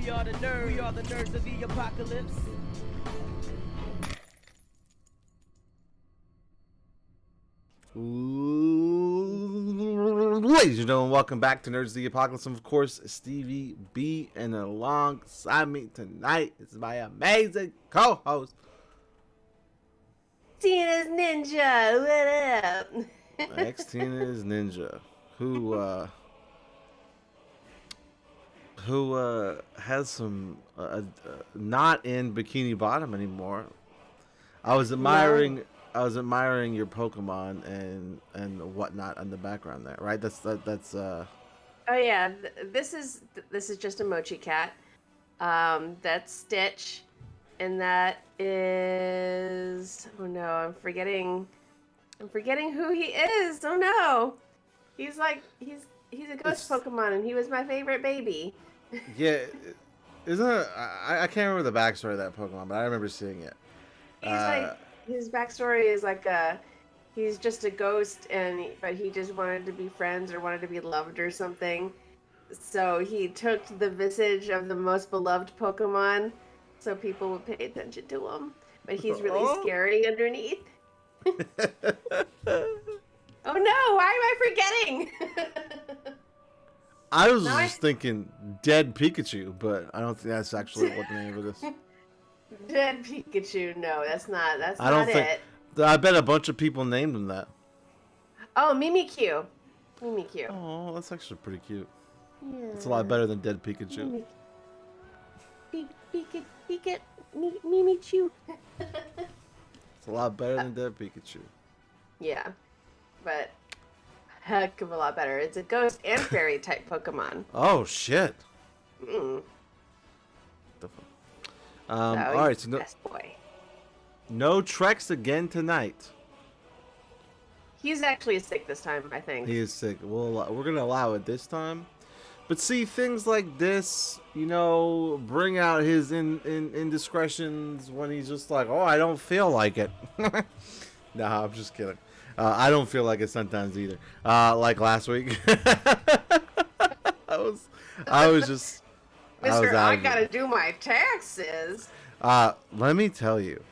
We are the nerds. We are the nerds of the apocalypse. Ladies and gentlemen, welcome back to Nerds of the Apocalypse. And of course, Stevie B, and alongside me tonight is my amazing co-host, Tina's Ninja. What up? Tina's Ninja, who has some not in Bikini Bottom anymore. I was admiring your Pokemon and whatnot in the background there, right? That's. Oh yeah, this is just a Mochi cat. That's Stitch, and that is, oh no, I'm forgetting who he is. Oh no, he's a ghost Pokemon, and he was my favorite baby. Yeah, isn't it? I can't remember the backstory of that Pokemon, but I remember seeing it. His backstory is he's just a ghost, but he just wanted to be friends or wanted to be loved or something. So he took the visage of the most beloved Pokemon, so people would pay attention to him. But he's really scary underneath. Oh no! Why am I forgetting? I was just thinking Dead Pikachu, but I don't think that's actually what the name of it is. Dead Pikachu? No, that's not. That's I don't not think. it. I bet a bunch of people named him that. Oh, Mimikyu. Mimikyu. Oh, that's actually pretty cute. Yeah. It's a lot better than Dead Pikachu. Mimikyu. It's a lot better than Dead Pikachu. Yeah, but heck of a lot better. It's a ghost and fairy type Pokemon. Oh shit. Mm. The fuck? All right, so best boy. No Treks again tonight. He's actually sick this time, I think. He is sick. We're gonna allow it this time, but see, things like this, bring out his indiscretions when he's just like, "Oh, I don't feel like it." Nah, I'm just kidding. I don't feel like it sometimes either. Like last week, I was just. Mister, I gotta do my taxes. Let me tell you.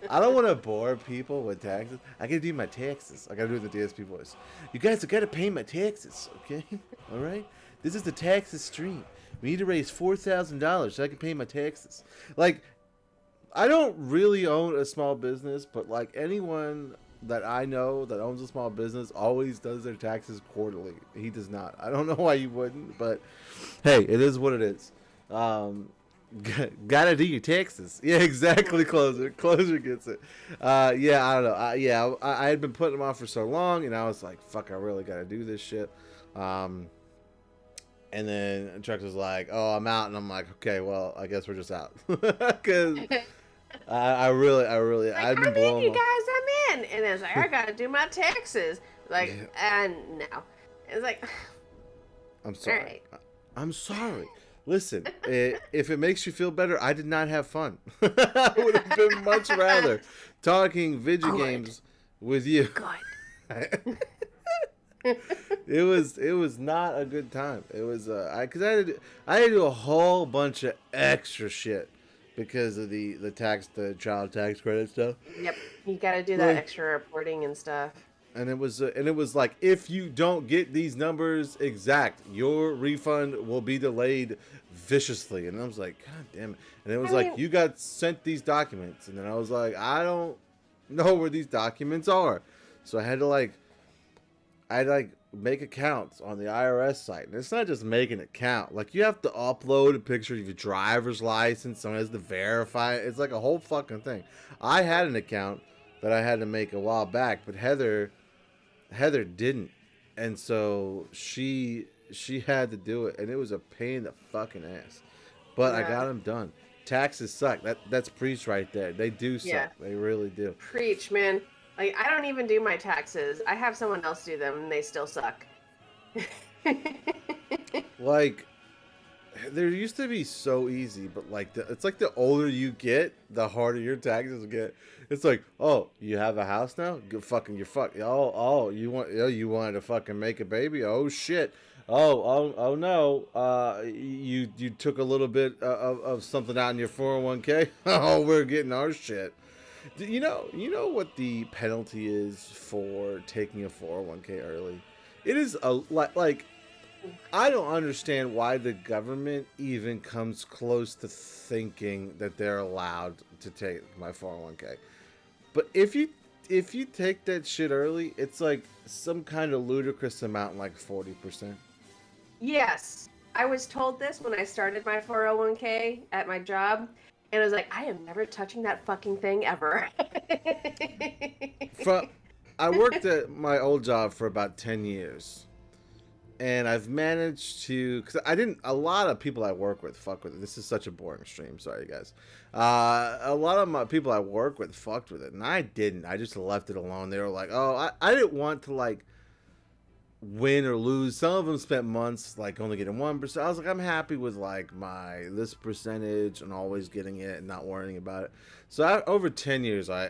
I don't want to bore people with taxes. I gotta do my taxes. I gotta do the DSP voice. You guys have gotta pay my taxes, okay? All right? This is the taxes stream. We need to raise $4,000 so I can pay my taxes. Like, I don't really own a small business, but like anyone that I know that owns a small business always does their taxes quarterly. He does not. I don't know why you wouldn't, but hey, it is what it is. Gotta do your taxes. Yeah, exactly. Closer gets it. Yeah, I don't know. I had been putting them off for so long, and I was like, "Fuck, I really gotta do this shit." And then Chuck was like, "Oh, I'm out," and I'm like, "Okay, well, I guess we're just out." Because I really, I've been blowing. You guys, I'm in, and it's like I gotta do my taxes. Like, yeah. And no, it's like, I'm sorry. Right. I'm sorry. Listen, if it makes you feel better, I did not have fun. I would have been much rather talking video games with you. Good. It was not a good time. It was because I had to do a whole bunch of extra shit because of the child tax credit stuff. Yep, you got to do that extra reporting and stuff. And it was like, if you don't get these numbers exact, your refund will be delayed viciously. And I was like, God damn it. And it was you got sent these documents. And then I was like, I don't know where these documents are. So I had to make accounts on the IRS site. And it's not just making an account. Like, you have to upload a picture of your driver's license. Someone has to verify it. It's like a whole fucking thing. I had an account that I had to make a while back, but Heather didn't, and so she had to do it, and it was a pain in the fucking ass. But yeah. I got them done. Taxes suck. That's preach right there. They do suck. Yeah. They really do. Preach, man. Like, I don't even do my taxes. I have someone else do them, and they still suck. Like, there used to be so easy, but like it's like the older you get, the harder your taxes get. It's like, oh, you have a house now? Good fucking, you're fucking. Oh, you wanted to fucking make a baby? Oh shit. Oh no. You took a little bit of something out in your 401k. Oh, we're getting our shit. You know what the penalty is for taking a 401k early? It is like I don't understand why the government even comes close to thinking that they're allowed to take my 401k. But if you take that shit early, it's like some kind of ludicrous amount, like 40%. Yes. I was told this when I started my 401k at my job, and I was like, I am never touching that fucking thing ever. I worked at my old job for about 10 years. And I've managed to, because a lot of people I work with fuck with it. This is such a boring stream. Sorry, guys. A lot of my people I work with fucked with it. And I didn't. I just left it alone. They were like, oh, I didn't want to, like, win or lose. Some of them spent months, like, only getting 1%. I was like, I'm happy with, like, this percentage and always getting it and not worrying about it. So over 10 years, I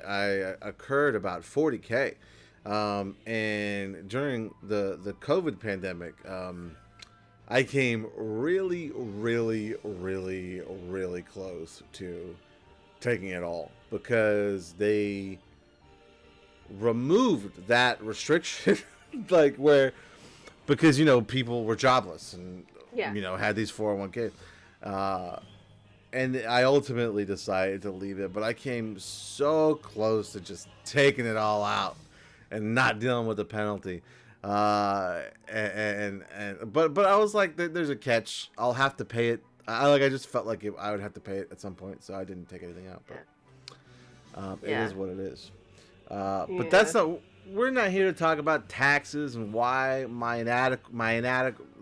accrued about 40K. And during the COVID pandemic, I came really, really, really, really close to taking it all because they removed that restriction, like because people were jobless and had these 401k, and I ultimately decided to leave it, but I came so close to just taking it all out and not dealing with the penalty, but I was like, there's a catch. I'll have to pay it. I just felt like I would have to pay it at some point, so I didn't take anything out. But it is what it is. But that's not. We're not here to talk about taxes and why the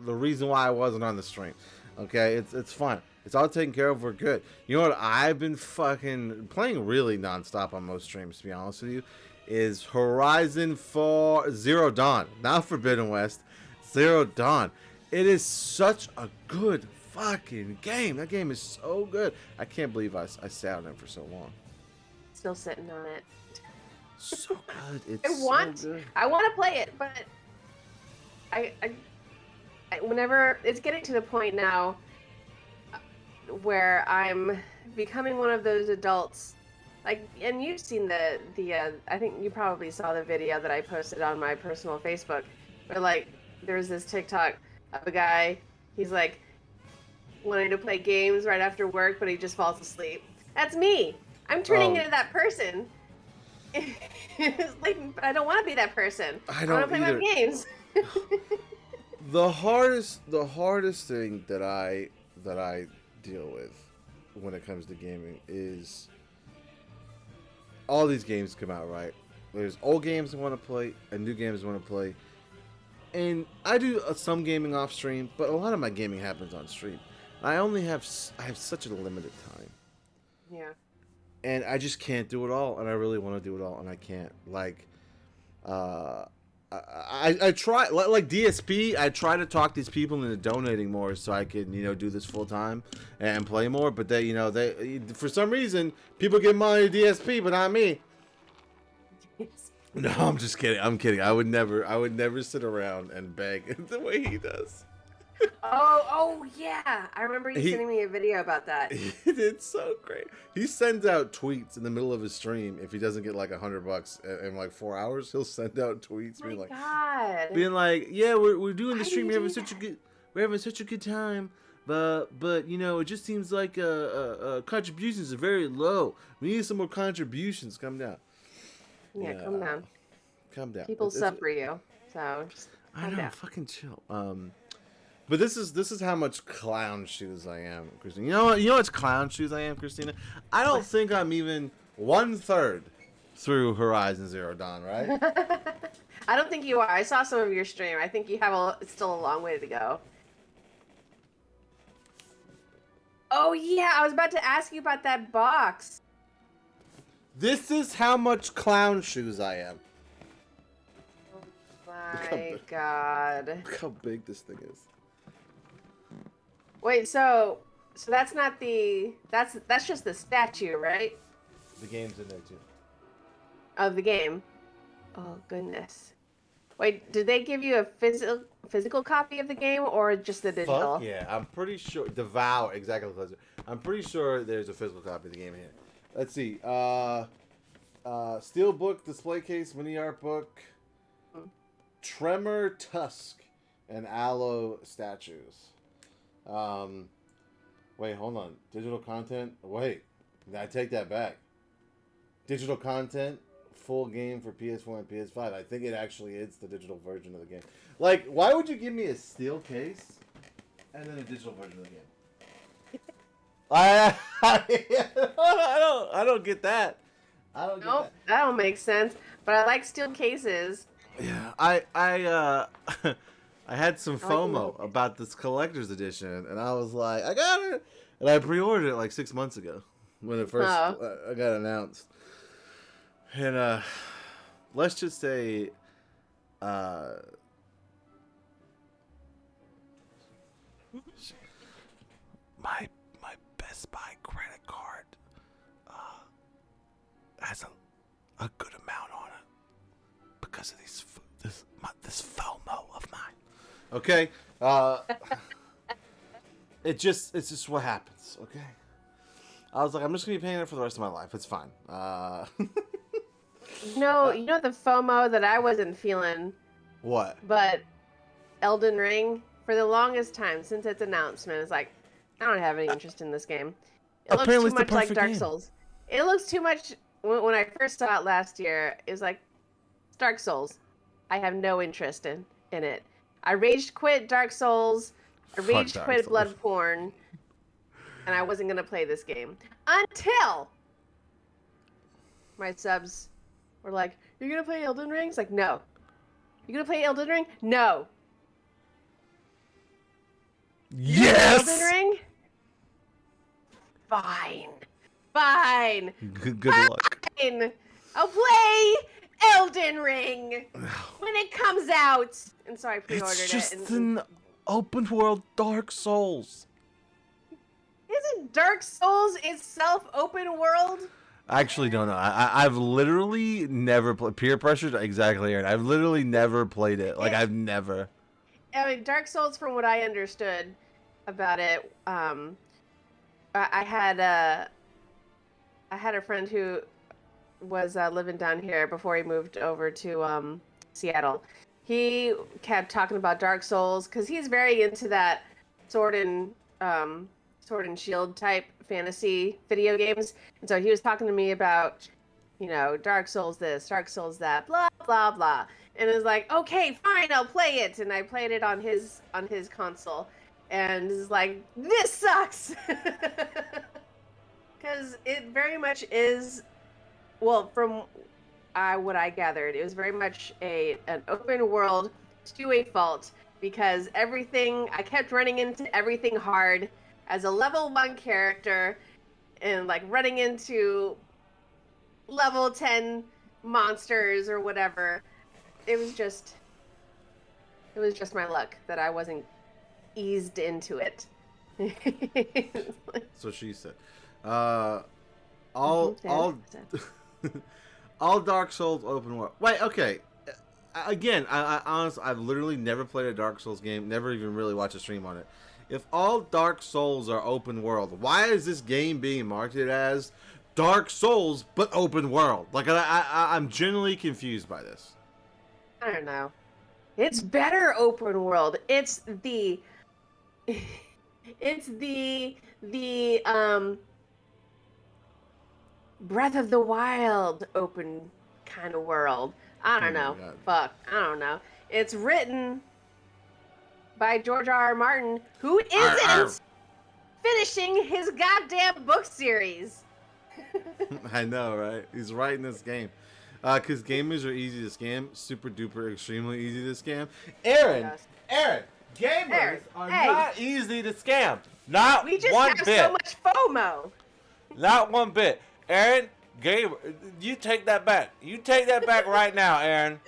reason why I wasn't on the stream. Okay, it's fine. It's all taken care of. We're good. You know what? I've been fucking playing really nonstop on most streams, to be honest with you. Is Horizon Zero Dawn, not Forbidden West, Zero Dawn. It is such a good fucking game. That game is so good. I can't believe I sat on it for so long. Still sitting on it. So good. It's so good. I want to play it, but I whenever it's getting to the point now where I'm becoming one of those adults. Like, and you've seen the I think you probably saw the video that I posted on my personal Facebook, where like there's this TikTok of a guy, he's like wanting to play games right after work, but he just falls asleep. That's me. I'm turning into that person. Like, but I don't want to be that person. I want to play my games. The hardest thing that I deal with when it comes to gaming is all these games come out, right? There's old games I want to play and new games I want to play. And I do some gaming off stream, but a lot of my gaming happens on stream. I have such a limited time. Yeah. And I just can't do it all, and I really want to do it all, and I can't. Like, I try, like DSP, I try to talk these people into donating more so I can, do this full time and play more. But they for some reason, people give money to DSP, but not me. No, I'm just kidding. I'm kidding. I would never sit around and beg the way he does. Oh yeah, I remember you sending me a video about that. It's so great. He sends out tweets in the middle of his stream. If he doesn't get like $100 in like 4 hours, he'll send out tweets being like, yeah, we're doing the stream. We're having such a good time. But it just seems like contributions are very low. We need some more contributions. Calm down. Yeah, calm down. Calm down. People sub for you, so just calm down. Fucking chill. But this is how much clown shoes I am, Christina. You know what's clown shoes I am, Christina? I don't think I'm even 1/3 through Horizon Zero Dawn, right? I don't think you are. I saw some of your stream. I think you have still a long way to go. Oh yeah, I was about to ask you about that box. This is how much clown shoes I am. Oh my god. Look how big this thing is. Wait, so that's not the that's just the statue, right? The game's in there too. Of the game. Oh goodness. Wait, did they give you a physical copy of the game or just the digital? Fuck yeah, I'm pretty sure. Devour, exactly. I'm pretty sure there's a physical copy of the game here. Let's see. Steelbook, display case, mini art book, Tremor Tusk, and Aloe statues. Wait, hold on. Digital content. Wait, I take that back. Digital content, full game for PS4 and PS5. I think it actually is the digital version of the game. Like, why would you give me a steel case and then a digital version of the game? I don't get that. I don't get Nope, that don't make sense. But I like steel cases. Yeah, I had some FOMO about this collector's edition, and I was like, I got it, and I pre-ordered it like 6 months ago when it first I got announced. And let's just say, my Best Buy credit card has a good amount on it because of this FOMO of mine. Okay, it's just what happens. Okay, I was like, I'm just gonna be paying it for the rest of my life. It's fine. No, you know the FOMO that I wasn't feeling. What? But Elden Ring, for the longest time since its announcement, is like, I don't have any interest in this game. It looks too much like Dark Souls. It looks too much. When I first saw it last year, it was like, it's Dark Souls. I have no interest in it. I rage quit Dark Souls. I rage quit Bloodborne. And I wasn't going to play this game. Until my subs were like, you're going to play Elden Ring? It's like, no. You're going to play Elden Ring? No. Yes! Elden Ring? Fine. Good luck. I'll play Elden Ring when it comes out. And so I pre-ordered it. It's just an open world Dark Souls. Isn't Dark Souls itself open world? I actually don't know. I've literally never played. Peer pressure, exactly, Aaron. I've literally never played it. Like, I've never. I mean, Dark Souls, from what I understood about it, I had a friend who was living down here before he moved over to Seattle. He kept talking about Dark Souls because he's very into that sword and shield type fantasy video games. And so he was talking to me about, Dark Souls this, Dark Souls that, blah, blah, blah. And it was like, okay, fine, I'll play it. And I played it on his console. And it's like, this sucks! Because it very much is, well, from what I gathered, it was very much an open world to a fault. Because I kept running into everything hard as a level 1 character and like running into level 10 monsters or whatever. It was just my luck that I wasn't eased into it. So she said. All Dark Souls open world. Wait, okay. Again, I honestly, I've literally never played a Dark Souls game, never even really watched a stream on it. If all Dark Souls are open world, why is this game being marketed as Dark Souls but open world? Like, I'm genuinely confused by this. I don't know. It's better open world. It's the Breath of the Wild open kind of world. I don't know. Fuck. I don't know. It's written by George R.R. Martin, who isn't finishing his goddamn book series. I know, right? He's writing this game. Because gamers are easy to scam. Super duper extremely easy to scam. Aaron, gamers are not easy to scam. Not one bit. We just have so much FOMO. Not one bit. Aaron, gamer, you take that back. You take that back right now, Aaron.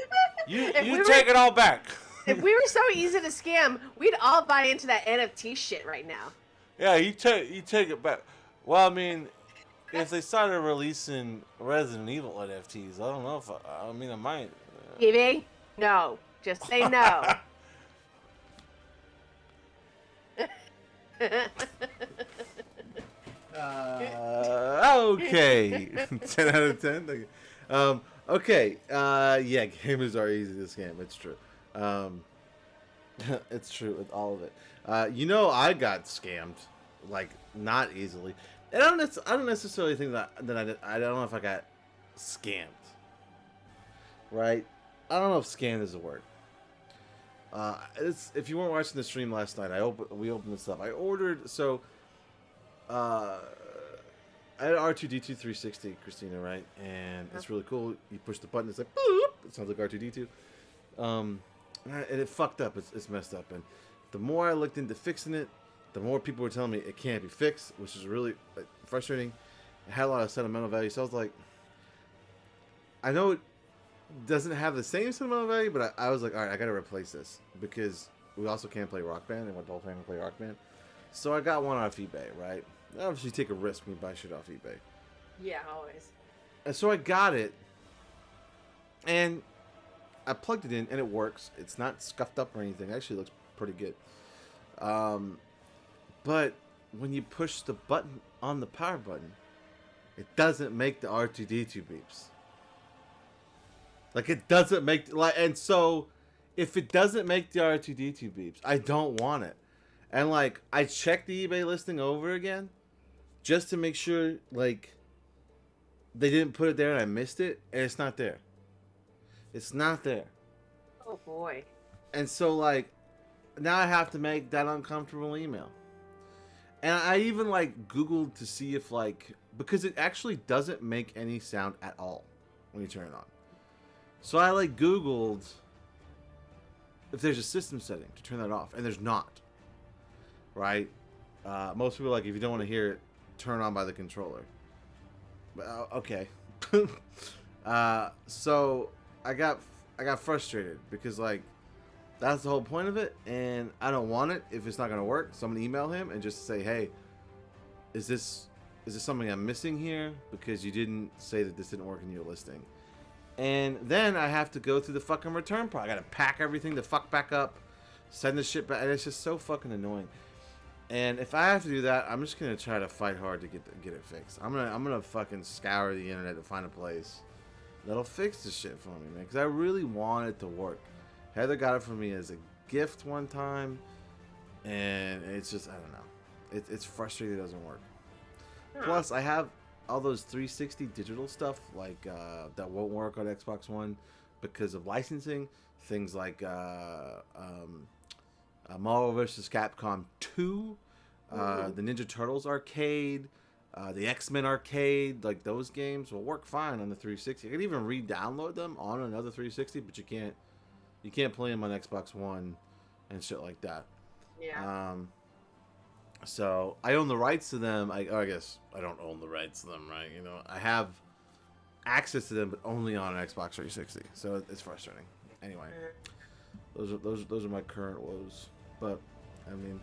You take it all back. If we were so easy to scam, we'd all buy into that NFT shit right now. Yeah, you take it back. Well, I mean, if they started releasing Resident Evil NFTs, I don't know if I mean I might. Evie, no, just say no. Okay. 10 out of 10. Okay. Yeah, gamers are easy to scam. It's true. It's true with all of it. I got scammed, like not easily. And I don't necessarily think that I don't know if I got scammed. Right? I don't know if scammed is a word. If you weren't watching the stream last night, we opened this up. I ordered I had R2D2 360, Christina, right? And it's really cool. You push the button, it's like boop. It sounds like R2D2. And it fucked up. It's messed up. And the more I looked into fixing it, the more people were telling me it can't be fixed, which is really frustrating. It had a lot of sentimental value, so I was like, I know it doesn't have the same sentimental value, but I was like, all right, I gotta replace this because we also can't play Rock Band, and my whole family play Rock Band. So I got one off eBay, right? Obviously, take a risk when you buy shit off eBay. Yeah, always. And so I got it, and I plugged it in, and it works. It's not scuffed up or anything. It actually looks pretty good. But when you push the button on the power button, it doesn't make the R2D2 beeps. Like, it doesn't make... And so, if it doesn't make the R2D2 beeps, I don't want it. And, like, I checked the eBay listing over again just to make sure, like, they didn't put it there and I missed it, and it's not there. It's not there. Oh, boy. And so, like, now I have to make that uncomfortable email. And I even, like, Googled to see if, like... Because it actually doesn't make any sound at all when you turn it on. So I, like, Googled if there's a system setting to turn that off. And there's not. Right? Most people are like, if you don't want to hear it, turn on by the controller. Okay. So I got frustrated because, like, that's the whole point of it, and I don't want it if it's not gonna work. So I'm gonna email him and just say, hey, is this something I'm missing here? Because you didn't say that this didn't work in your listing. And then I have to go through the fucking return part. I gotta pack everything the fuck back up, send the shit back, and it's just so fucking annoying. And if I have to do that, I'm just gonna try to fight hard to get it fixed. I'm gonna fucking scour the internet to find a place that'll fix this shit for me, man. Because I really want it to work. Heather got it for me as a gift one time, and it's just, I don't know. It's frustrating it doesn't work. Plus, I have all those 360 digital stuff like that won't work on Xbox One because of licensing. Things like Marvel vs. Capcom 2, the Ninja Turtles arcade, the X-Men arcade, like those games will work fine on the 360. I could even re-download them on another 360, but you can't play them on Xbox One and shit like that. Yeah. So I own the rights to them. I guess I don't own the rights to them, right? You know, I have access to them, but only on an Xbox 360. So it's frustrating. Anyway, those are my current woes. But I mean,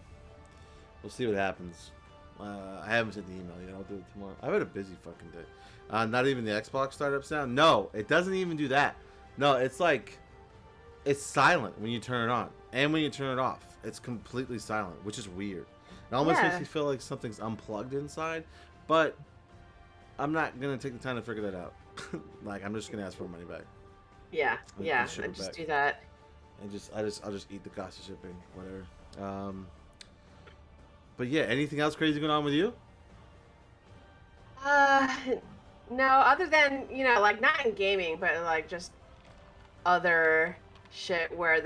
we'll see what happens. I haven't sent the email yet. I'll do it tomorrow. I've had a busy fucking day. Not even the Xbox startup sound. No, it doesn't even do that. No, it's like it's silent when you turn it on and when you turn it off. It's completely silent, which is weird. It almost makes me feel like something's unplugged inside, but I'm not gonna take the time to figure that out. Like, I'm just gonna ask for money back. Yeah, I just do that. And I'll just eat the cost of shipping, whatever. But yeah, anything else crazy going on with you? No, other than, like, not in gaming, but like just other shit where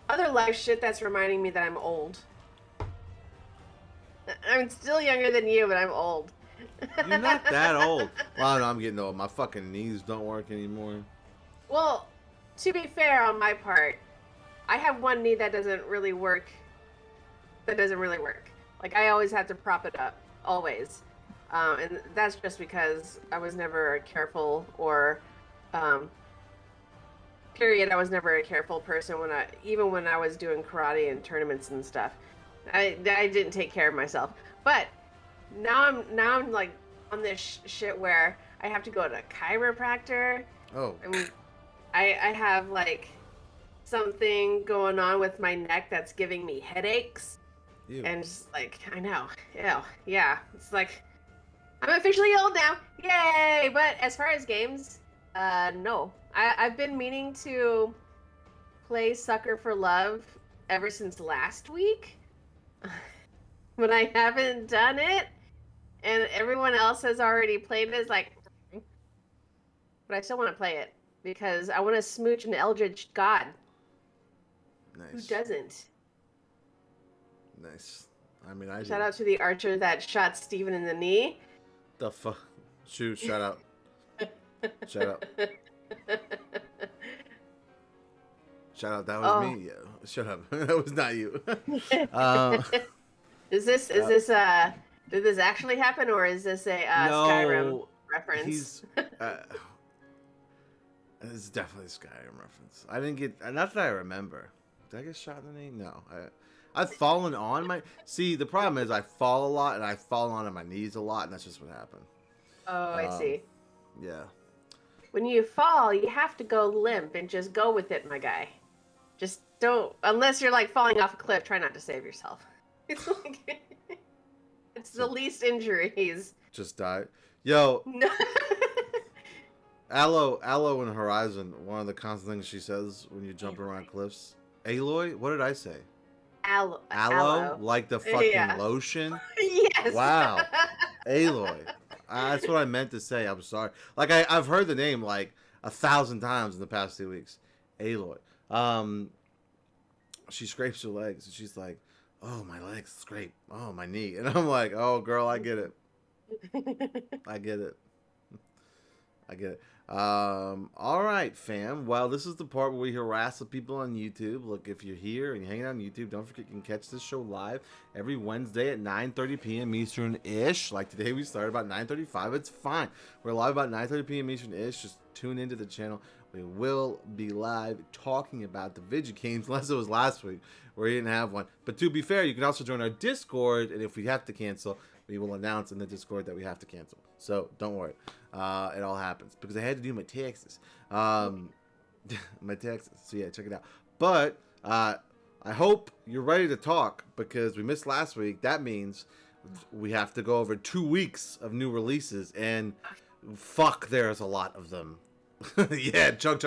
other life shit that's reminding me that I'm old. I'm still younger than you, but I'm old. You're not that old. Well, no, I'm getting old. My fucking knees don't work anymore. Well, to be fair on my part, I have one knee that doesn't really work. Like, I always have to prop it up. Always. And that's just because I was never careful or... period, I was never a careful person even when I was doing karate and tournaments and stuff. I didn't take care of myself. But now I'm like on this shit where I have to go to a chiropractor. Oh. I have like something going on with my neck that's giving me headaches. Ew. And just like, I know. Ew. Yeah. It's like, I'm officially old now. Yay! But as far as games, no. I've been meaning to play Sucker for Love ever since last week. But I haven't done it. And everyone else has already played it. It's like, but I still want to play it because I want to smooch an Eldritch God. Nice. Who doesn't? Nice. I mean, I Shout out to the archer that shot Steven in the knee. The fuck? Shoot! Shout out. Shout out. Shout out. That was me. Yeah. Shut up. That was not you. Is this did this actually happen, or is this a no, Skyrim reference? He's. It's definitely a Skyrim reference. I didn't get. Not that I remember. Did I get shot in the knee? No. I've fallen on my. See, the problem is I fall a lot and I fall onto my knees a lot, and that's just what happened. Oh, I see. Yeah. When you fall, you have to go limp and just go with it, my guy. Just don't, unless you're like falling off a cliff. Try not to save yourself. It's like it's the least injuries. Just die. Yo. No. Aloe in Horizon. One of the constant things she says when you jump around cliffs. Aloy? What did I say? Aloe? Like the fucking lotion? Yes. Wow. Aloy. That's what I meant to say. I'm sorry. Like, I've heard the name like 1,000 times in the past 2 weeks. Aloy. She scrapes her legs and she's like, oh, my legs scrape. Oh, my knee. And I'm like, oh, girl, I get it. I get it. I get it. All right, fam. Well, this is the part where we harass the people on YouTube. Look, if you're here and you're hanging out on YouTube, don't forget you can catch this show live every Wednesday at 9:30 p.m. Eastern-ish. Like today, we started about 9:35. It's fine. We're live about 9:30 p.m. Eastern-ish. Just tune into the channel. We will be live talking about the video games, unless it was last week where we didn't have one. But to be fair, you can also join our Discord, and if we have to cancel, we will announce in the Discord that we have to cancel. So don't worry. It all happens because I had to do my taxes. My taxes. So yeah, check it out. But I hope you're ready to talk because we missed last week. That means we have to go over 2 weeks of new releases, and fuck, there's a lot of them. Yeah, chug.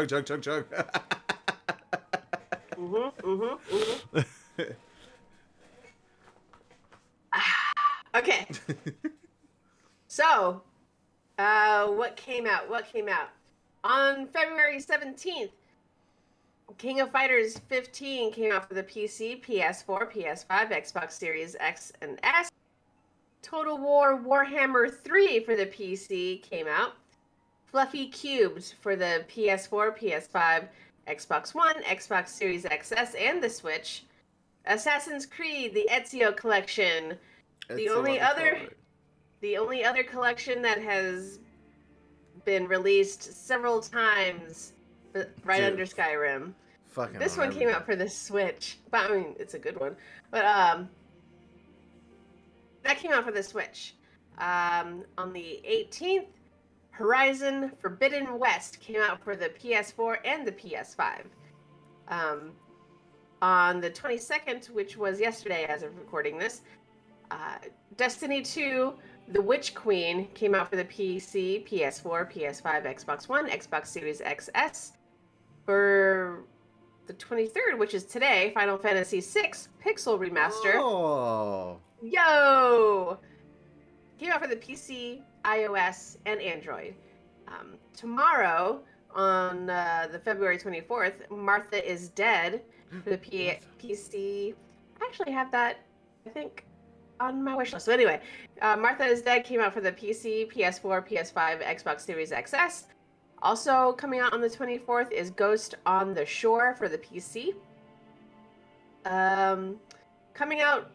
Okay. So, what came out? On February 17th, King of Fighters 15 came out for the PC, PS4, PS5, Xbox Series X and S. Total War Warhammer 3 for the PC came out. Fluffy Cubes for the PS4, PS5, Xbox One, Xbox Series XS, and the Switch. Assassin's Creed, the Ezio Collection. The only other collection that has been released several times right under Skyrim. Fucking this one came out for the Switch. But I mean, it's a good one. But that came out for the Switch. On the 18th, Horizon Forbidden West came out for the PS4 and the PS5. On the 22nd, which was yesterday as of recording this, Destiny 2, The Witch Queen came out for the PC, PS4, PS5, Xbox One, Xbox Series XS. For the 23rd, which is today, Final Fantasy VI Pixel Remaster. Oh. Yo! Came out for the PC, iOS, and Android. Tomorrow, on the February 24th, Martha is Dead for the PC. I actually have that, I think, on my wish list. So anyway, Martha is Dead came out for the PC, PS4, PS5, Xbox Series XS. Also coming out on the 24th is Ghost on the Shore for the PC. Coming out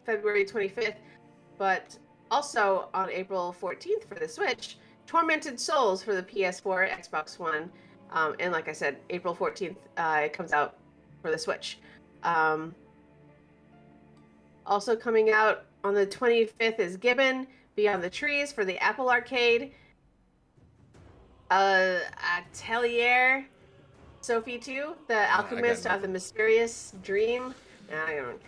February 25th, but also on April 14th for the Switch, Tormented Souls for the PS4, Xbox One, and like I said, April 14th it comes out for the Switch. Um, Also coming out on the 25th is Gibbon, Beyond the Trees for the Apple Arcade. Atelier, Sophie 2, The Alchemist of the Mysterious Dream. I don't.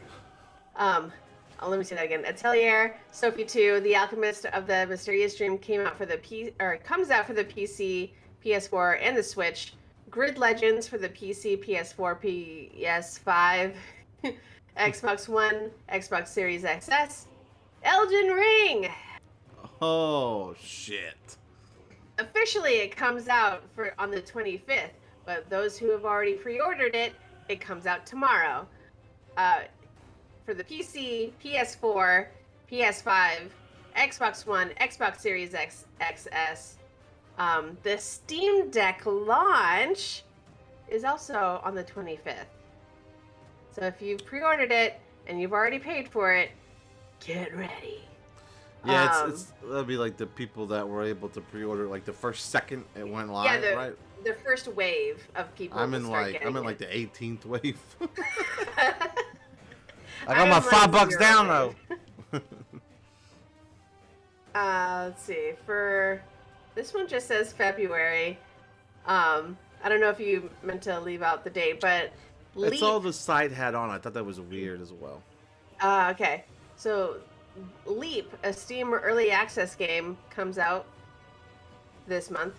Let me say that again. Atelier, Sophie 2, The Alchemist of the Mysterious Dream comes out for the PC, PS4, and the Switch. Grid Legends for the PC, PS4, PS5, Xbox One, Xbox Series XS. Elden Ring. Oh shit. Officially, it comes out on the 25th, but those who have already pre-ordered it, it comes out tomorrow. For the PC, PS4, PS5, Xbox One, Xbox Series XS. The Steam Deck launch is also on the 25th. So if you pre-ordered it and you've already paid for it, get ready. Yeah, that'll be like the people that were able to pre-order like the first second it went live, right? The first wave of people. I'm in like the 18th wave. I I'm got my like $5 down though. Let's see. For this one, just says February. I don't know if you meant to leave out the date, but That's all the site had on. I thought that was weird as well. Okay. So Leap, a Steam early access game, comes out this month.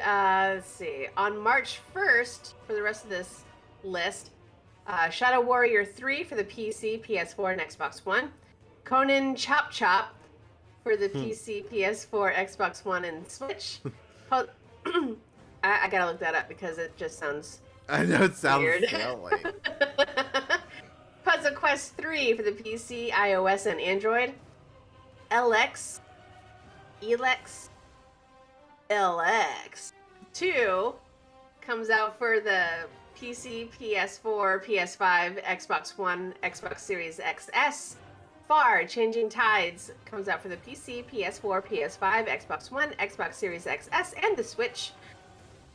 Let's see. On March 1st, for the rest of this list, Shadow Warrior 3 for the PC, PS4, and Xbox One. Conan Chop Chop for the PC, PS4, Xbox One, and Switch. I gotta look that up because it just sounds I know it sounds weird. silly. Puzzle Quest 3 for the PC, iOS, and Android. LX 2 comes out for the PC, PS4, PS5, Xbox One, Xbox Series XS. Far Changing Tides comes out for the PC, PS4, PS5, Xbox One, Xbox Series XS, and the Switch.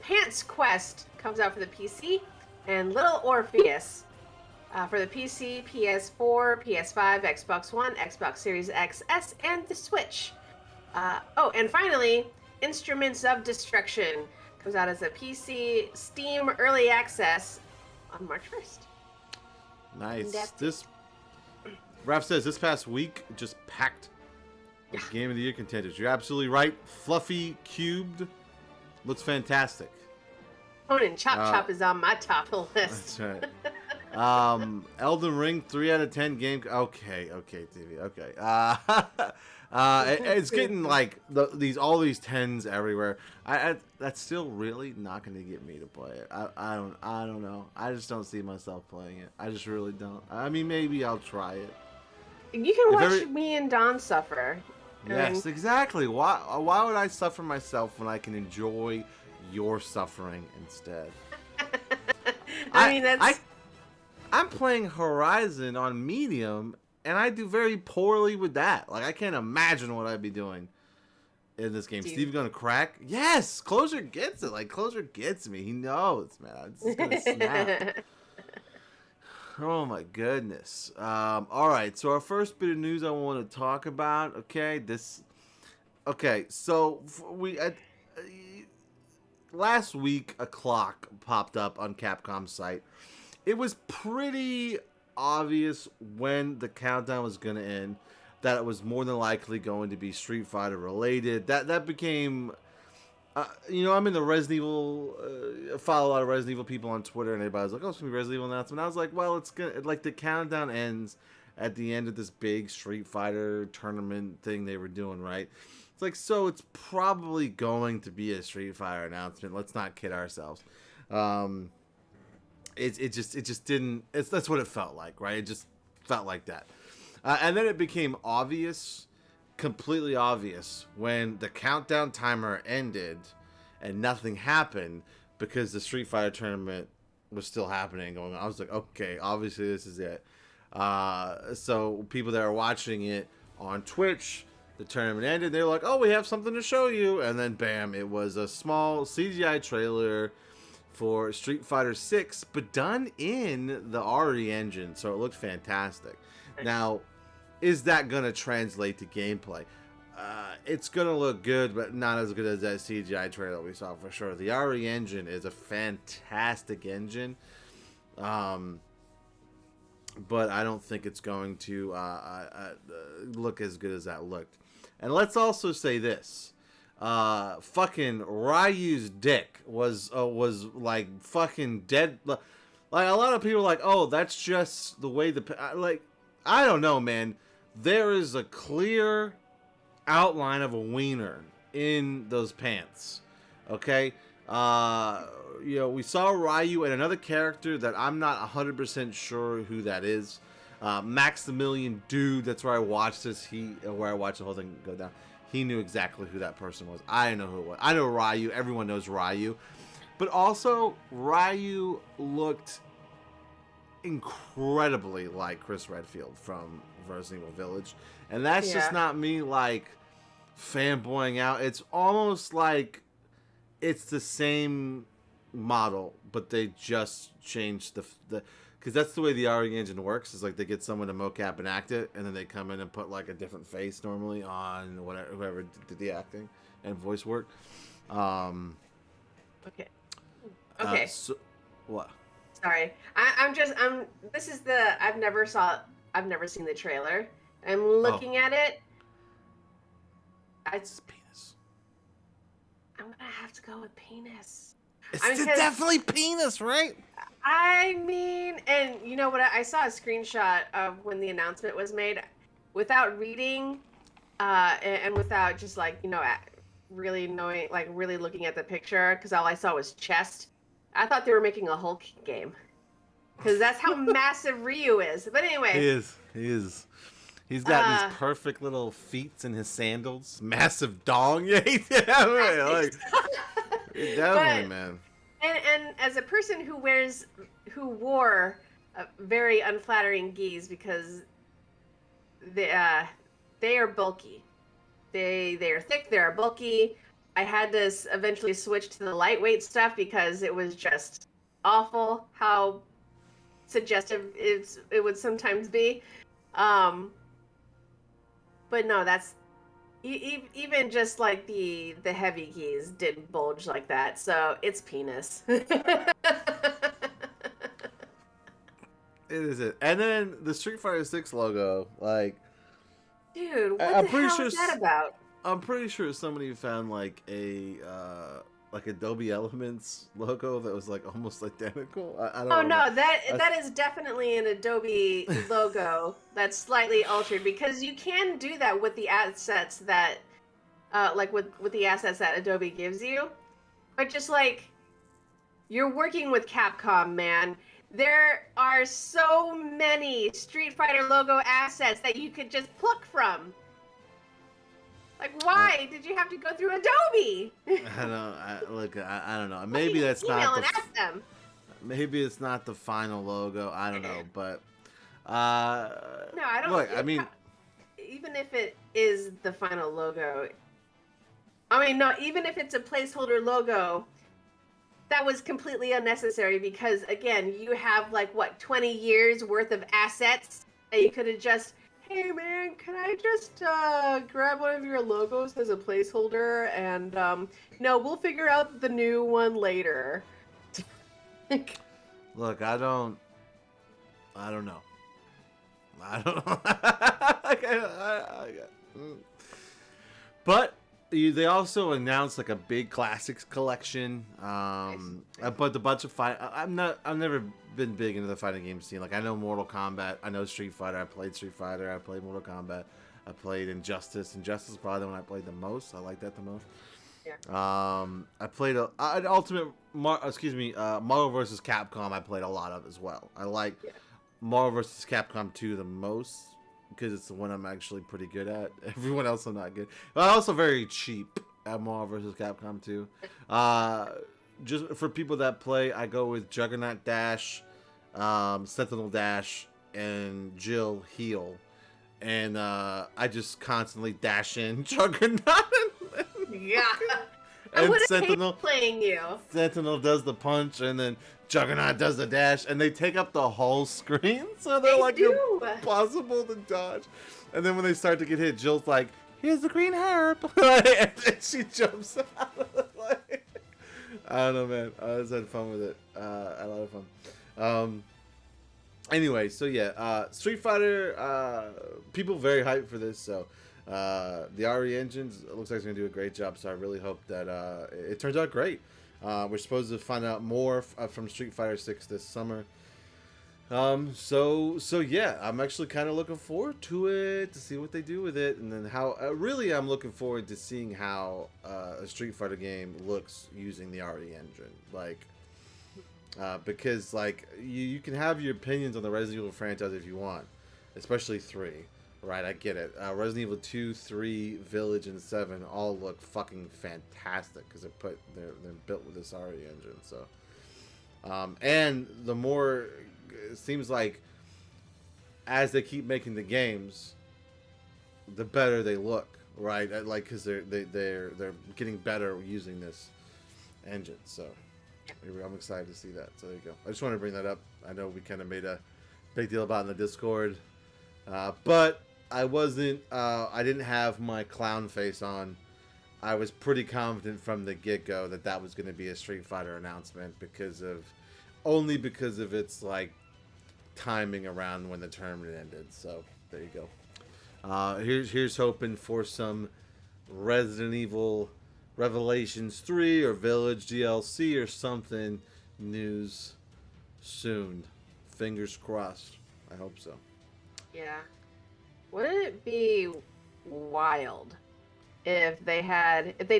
Pants Quest comes out for the PC, and Little Orpheus for the PC, PS4, PS5, Xbox One, Xbox Series XS, and the Switch. And finally, Instruments of Destruction comes out as a PC Steam Early Access on March 1st. Nice. Raph says this past week just packed with Game of the Year contenders. You're absolutely right. Fluffy Cubed looks fantastic. Conan Chop Chop is on my top of the list. That's right. Elden Ring 3 out of 10 game. Okay, TV. Okay. It's getting like all these 10s everywhere. That's still really not going to get me to play it. I don't know. I just don't see myself playing it. I just really don't. I mean, maybe I'll try it. You can watch me and Don suffer. Yes, exactly. Why would I suffer myself when I can enjoy your suffering instead? I'm playing Horizon on medium, and I do very poorly with that. Like, I can't imagine what I'd be doing in this game. Steve gonna crack? Yes! Closure gets it. Like, Closure gets me. He knows, man. I'm just gonna snap. Oh, my goodness. All right, so our first bit of news I want to talk about, so last week, a clock popped up on Capcom's site. It was pretty obvious when the countdown was going to end that it was more than likely going to be Street Fighter related. That became, I'm in the Resident Evil, follow a lot of Resident Evil people on Twitter, and everybody's like, oh, it's going to be Resident Evil announcement. I was like, well, it's going to, like, the countdown ends at the end of this big Street Fighter tournament thing they were doing, right? It's like, so it's probably going to be a Street Fighter announcement. Let's not kid ourselves. It just didn't. That's what it felt like, right? It just felt like that, and then it became obvious, completely obvious, when the countdown timer ended, and nothing happened because the Street Fighter tournament was still happening and going on. I was like, okay, obviously this is it. So people that are watching it on Twitch, the tournament ended. They're like, oh, we have something to show you, and then bam, it was a small CGI trailer for Street Fighter 6, but done in the RE engine, so it looked fantastic. Now, is that going to translate to gameplay? It's going to look good, but not as good as that CGI trailer we saw for sure. The RE engine is a fantastic engine, but I don't think it's going to look as good as that looked. And let's also say this. Fucking Ryu's dick was like fucking dead. Like a lot of people are like, oh, that's just the way like, I don't know, man. There is a clear outline of a wiener in those pants. Okay? You know, we saw Ryu and another character that I'm not 100% sure who that is. Maximilian Dude, that's where I watched this. Where I watched the whole thing go down. He knew exactly who that person was. I didn't know who it was. I know Ryu. Everyone knows Ryu. But also, Ryu looked incredibly like Chris Redfield from Resident Evil Village. And that's just not me, like, fanboying out. It's almost like it's the same model, but they just changed the because that's the way the RE engine works. Is like they get someone to mocap and act it, and then they come in and put like a different face normally on whoever did the acting and voice work. Okay. Okay. So, what? Sorry, I'm. This is I've never seen the trailer. I'm looking at it. It's penis. I'm gonna have to go with penis. It's definitely penis, right? I mean, and you know what? I saw a screenshot of when the announcement was made, without reading, and without just like really knowing, like really looking at the picture, because all I saw was chest. I thought they were making a Hulk game, because that's how massive Ryu is. But anyway, he is. He's got these perfect little feet in his sandals, massive dong. Yeah, right, like definitely, man. And as a person who wore very unflattering gis, because they are bulky, they are thick, they are bulky. I had to eventually switch to the lightweight stuff because it was just awful how suggestive it would sometimes be. But no, that's even just like the heavy keys didn't bulge like that, so it's penis. It is it. And then the Street Fighter 6 logo, like, dude, what the hell is that about? I'm pretty sure somebody found like a Adobe Elements logo that was like almost identical. I don't know. Oh no, that is definitely an Adobe logo that's slightly altered, because you can do that with the assets that like with the assets that Adobe gives you. But just like, you're working with Capcom, man. There are so many Street Fighter logo assets that you could just pluck from. Like, why did you have to go through Adobe? I don't know. Maybe that's not them. Maybe it's not the final logo. I don't know, but no, I don't. Look, I mean, even if it is the final logo, I mean, no, even if it's a placeholder logo, that was completely unnecessary, because again, you have like 20 years worth of assets that you could have just. Hey man, can I just grab one of your logos as a placeholder, and no, we'll figure out the new one later. Look, I don't know. But they also announced like a big classics collection. But a bunch of I've never been big into the fighting game scene. Like, I know Mortal Kombat, I know Street Fighter. I played Street Fighter. I played Mortal Kombat. I played Injustice. Injustice is probably the one I played the most. I like that the most. Yeah. I played an Ultimate Marvel vs. Capcom. I played a lot of as well. I like Marvel vs. Capcom 2 the most, because it's the one I'm actually pretty good at. Everyone else I'm not good. But I'm also very cheap at Marvel vs. Capcom 2. Just for people that play, I go with Juggernaut Dash, Sentinel Dash, and Jill Heal. And I just constantly dash in Juggernaut. Yeah. I and would have Sentinel hated playing you. Sentinel does the punch, and then Juggernaut does the dash, and they take up the whole screen, so they're They like do. impossible to dodge. And then when they start to get hit, Jill's like, "Here's the green herb," and then she jumps out. Like, I don't know, man. I just had fun with it. A lot of fun. Anyway, so yeah, Street Fighter. People very hyped for this, so. The RE engines, it looks like it's going to do a great job, so I really hope that it turns out great. We're supposed to find out more from Street Fighter 6 this summer. So yeah, I'm actually kind of looking forward to it, to see what they do with it, and then how, really I'm looking forward to seeing how a Street Fighter game looks using the RE engine. Like, because like, you can have your opinions on the Resident Evil franchise if you want, especially 3. Right, I get it. Resident Evil 2, 3, Village, and 7 all look fucking fantastic because they're built with this RE engine. So, and the more it seems like as they keep making the games, the better they look. Right, like because they're getting better using this engine. So, I'm excited to see that. So there you go. I just wanted to bring that up. I know we kind of made a big deal about it in the Discord, but. I didn't have my clown face on. I was pretty confident from the get-go that was going to be a Street Fighter announcement only because of its, like, timing around when the tournament ended. So, there you go. Here's hoping for some Resident Evil Revelations 3 or Village DLC or something news soon. Fingers crossed. I hope so. Yeah. Wouldn't it be wild if they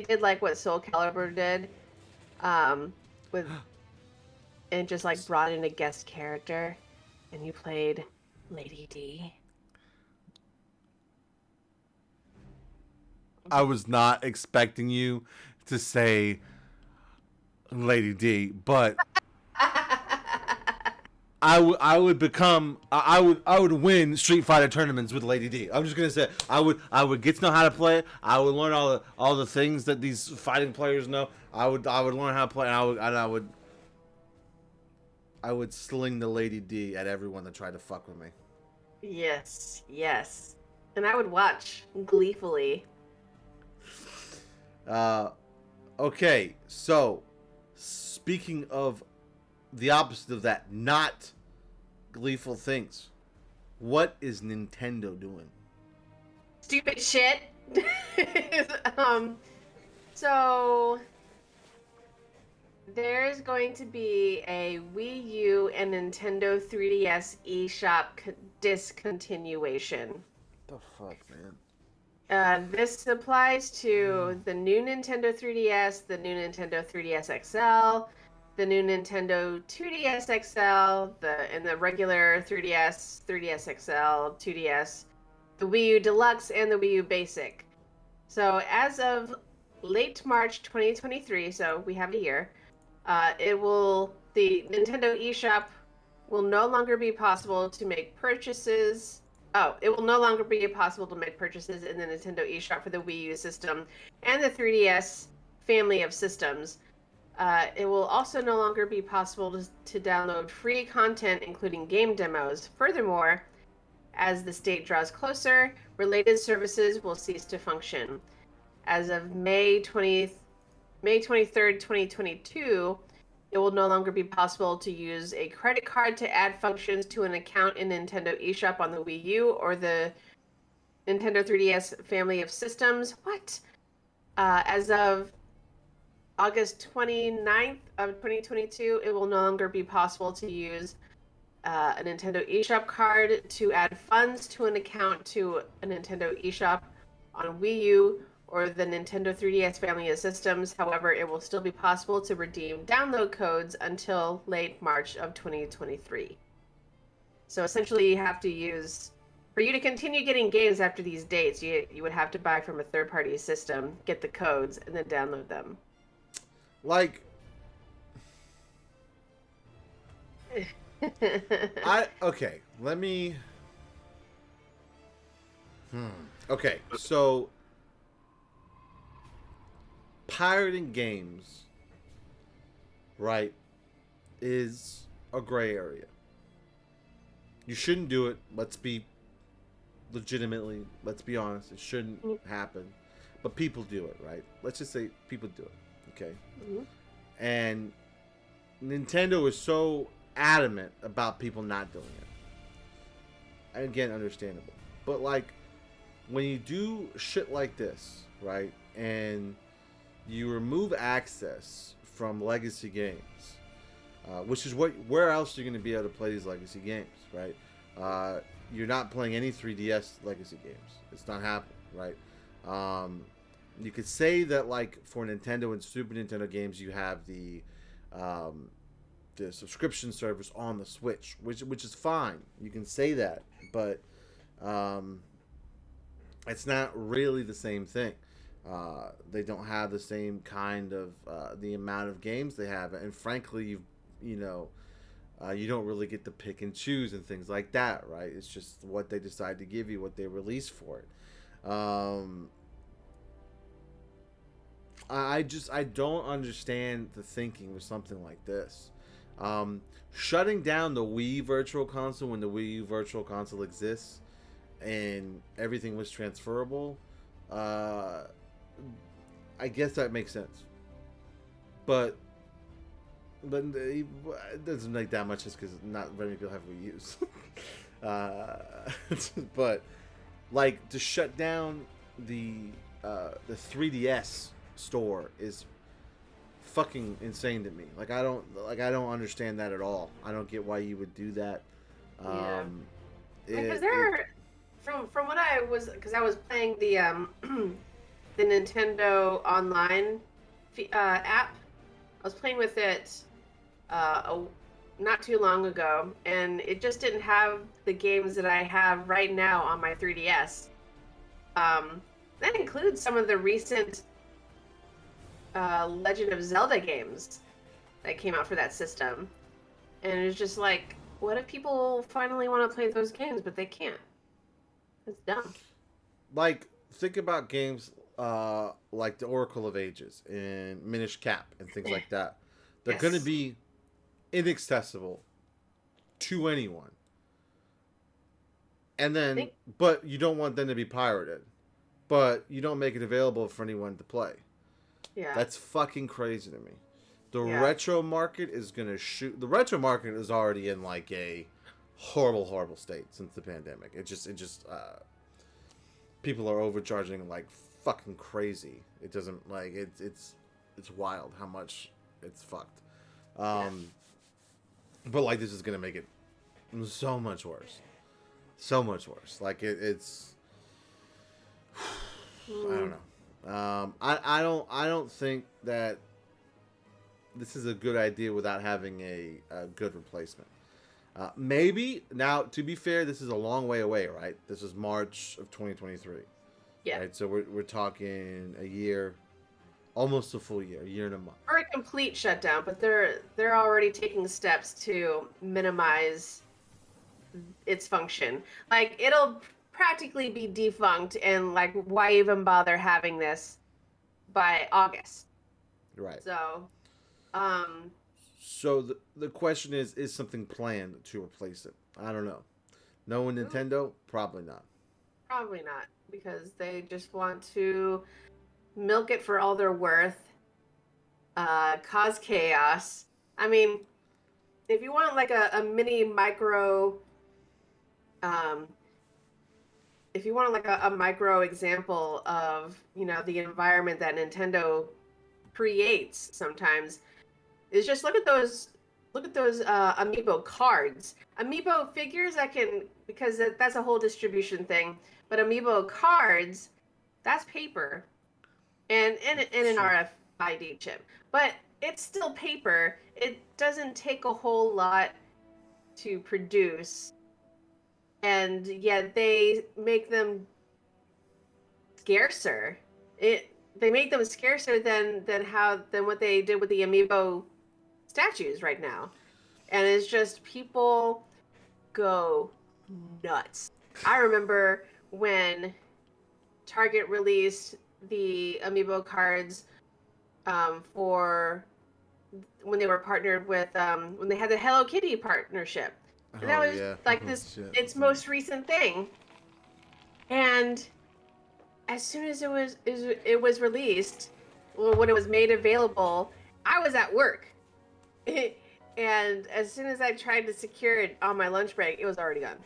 did like what Soul Calibur did, with and just like brought in a guest character, and you played Lady D? I was not expecting you to say Lady D, but I would win Street Fighter tournaments with Lady D. I'm just gonna say I would get to know how to play it. I would learn all the things that these fighting players know. I would learn how to play, and I would sling the Lady D at everyone that tried to fuck with me. Yes, and I would watch gleefully. Okay, so speaking of the opposite of that, not gleeful things. What is Nintendo doing? Stupid shit. So there's going to be a Wii U and Nintendo 3DS eShop discontinuation. The fuck, man? This applies to the new Nintendo 3DS, the new Nintendo 3DS XL, the new Nintendo 2DS XL, the regular 3DS, 3DS XL, 2DS, the Wii U Deluxe, and the Wii U Basic. So as of late March 2023, so we have a year, the Nintendo eShop will no longer be possible to make purchases. It will no longer be possible to make purchases in the Nintendo eShop for the Wii U system and the 3DS family of systems. It will also no longer be possible to download free content, including game demos. Furthermore, as the date draws closer, related services will cease to function. As of May 23rd, 2022, it will no longer be possible to use a credit card to add functions to an account in Nintendo eShop on the Wii U or the Nintendo 3DS family of systems. What? As of August 29th of 2022, it will no longer be possible to use a Nintendo eShop card to add funds to an account to a Nintendo eShop on Wii U or the Nintendo 3DS family of systems. However, it will still be possible to redeem download codes until late March of 2023. So essentially, you have to for you to continue getting games after these dates, you would have to buy from a third-party system, get the codes, and then download them. Like, okay, let me, okay, so, pirating games, right, is a gray area. You shouldn't do it. Let's be honest. It shouldn't happen. But people do it, right? Let's just say people do it, okay? Mm-hmm. And Nintendo is so adamant about people not doing it. And again, understandable. But, like, when you do shit like this, right, and you remove access from legacy games, which is where else you're going to be able to play these legacy games, right? You're not playing any 3DS legacy games. It's not happening, right? You could say that, like, for Nintendo and Super Nintendo games, you have the subscription service on the Switch, which is fine. You can say that, but it's not really the same thing. They don't have the same kind of the amount of games they have, and frankly, you don't really get to pick and choose and things like that, right? It's just what they decide to give you, what they release for it. I don't understand the thinking with something like this. Shutting down the Wii Virtual Console when the Wii U Virtual Console exists and everything was transferable, I guess that makes sense. But it doesn't make that much just because not very many people have Wii U's. But, like, to shut down the 3DS store is fucking insane to me. Like, I don't understand that at all. I don't get why you would do that. Because from what I was, because I was playing the the Nintendo Online app. I was playing with it not too long ago, and it just didn't have the games that I have right now on my 3DS. That includes some of the recent Legend of Zelda games that came out for that system. And it's just like, what if people finally want to play those games, but they can't? It's dumb. Like, think about games like the Oracle of Ages and Minish Cap and things like that. They're going to be inaccessible to anyone. And then, but you don't want them to be pirated. But you don't make it available for anyone to play. Yeah. That's fucking crazy to me. The retro market is going to shoot. The retro market is already in, like, a horrible state since the pandemic. It just people are overcharging like fucking crazy. It doesn't, like, it's wild how much it's fucked. But, like, this is going to make it so much worse. So much worse. Like, it's I don't know. I don't think that this is a good idea without having a good replacement. Maybe, now, to be fair, this is a long way away, right? This is March of 2023. Yeah. Right, so we're talking a year, almost a full year, a year and a month. Or a complete shutdown, but they're already taking steps to minimize its function. Like, it'll practically be defunct, and, like, why even bother having this by August? Right. So, So the question is something planned to replace it? I don't know. Knowing Nintendo, probably not. Probably not, because they just want to milk it for all they're worth, cause chaos. I mean, if you want, like, a mini micro, if you want, like, a micro example of, you know, the environment that Nintendo creates sometimes, is just look at those amiibo cards. Amiibo figures, I can, because that's a whole distribution thing, but amiibo cards, that's paper and an RFID chip, but it's still paper. It doesn't take a whole lot to produce, and yet they make them scarcer. They make them scarcer than what they did with the amiibo statues right now. And it's just, people go nuts. I remember when Target released the amiibo cards for when they were partnered with when they had the Hello Kitty partnership. And that Oh was yeah. like Oh, this shit. its most recent thing. And as soon as it was released, well, when it was made available, I was at work. And as soon as I tried to secure it on my lunch break, it was already gone.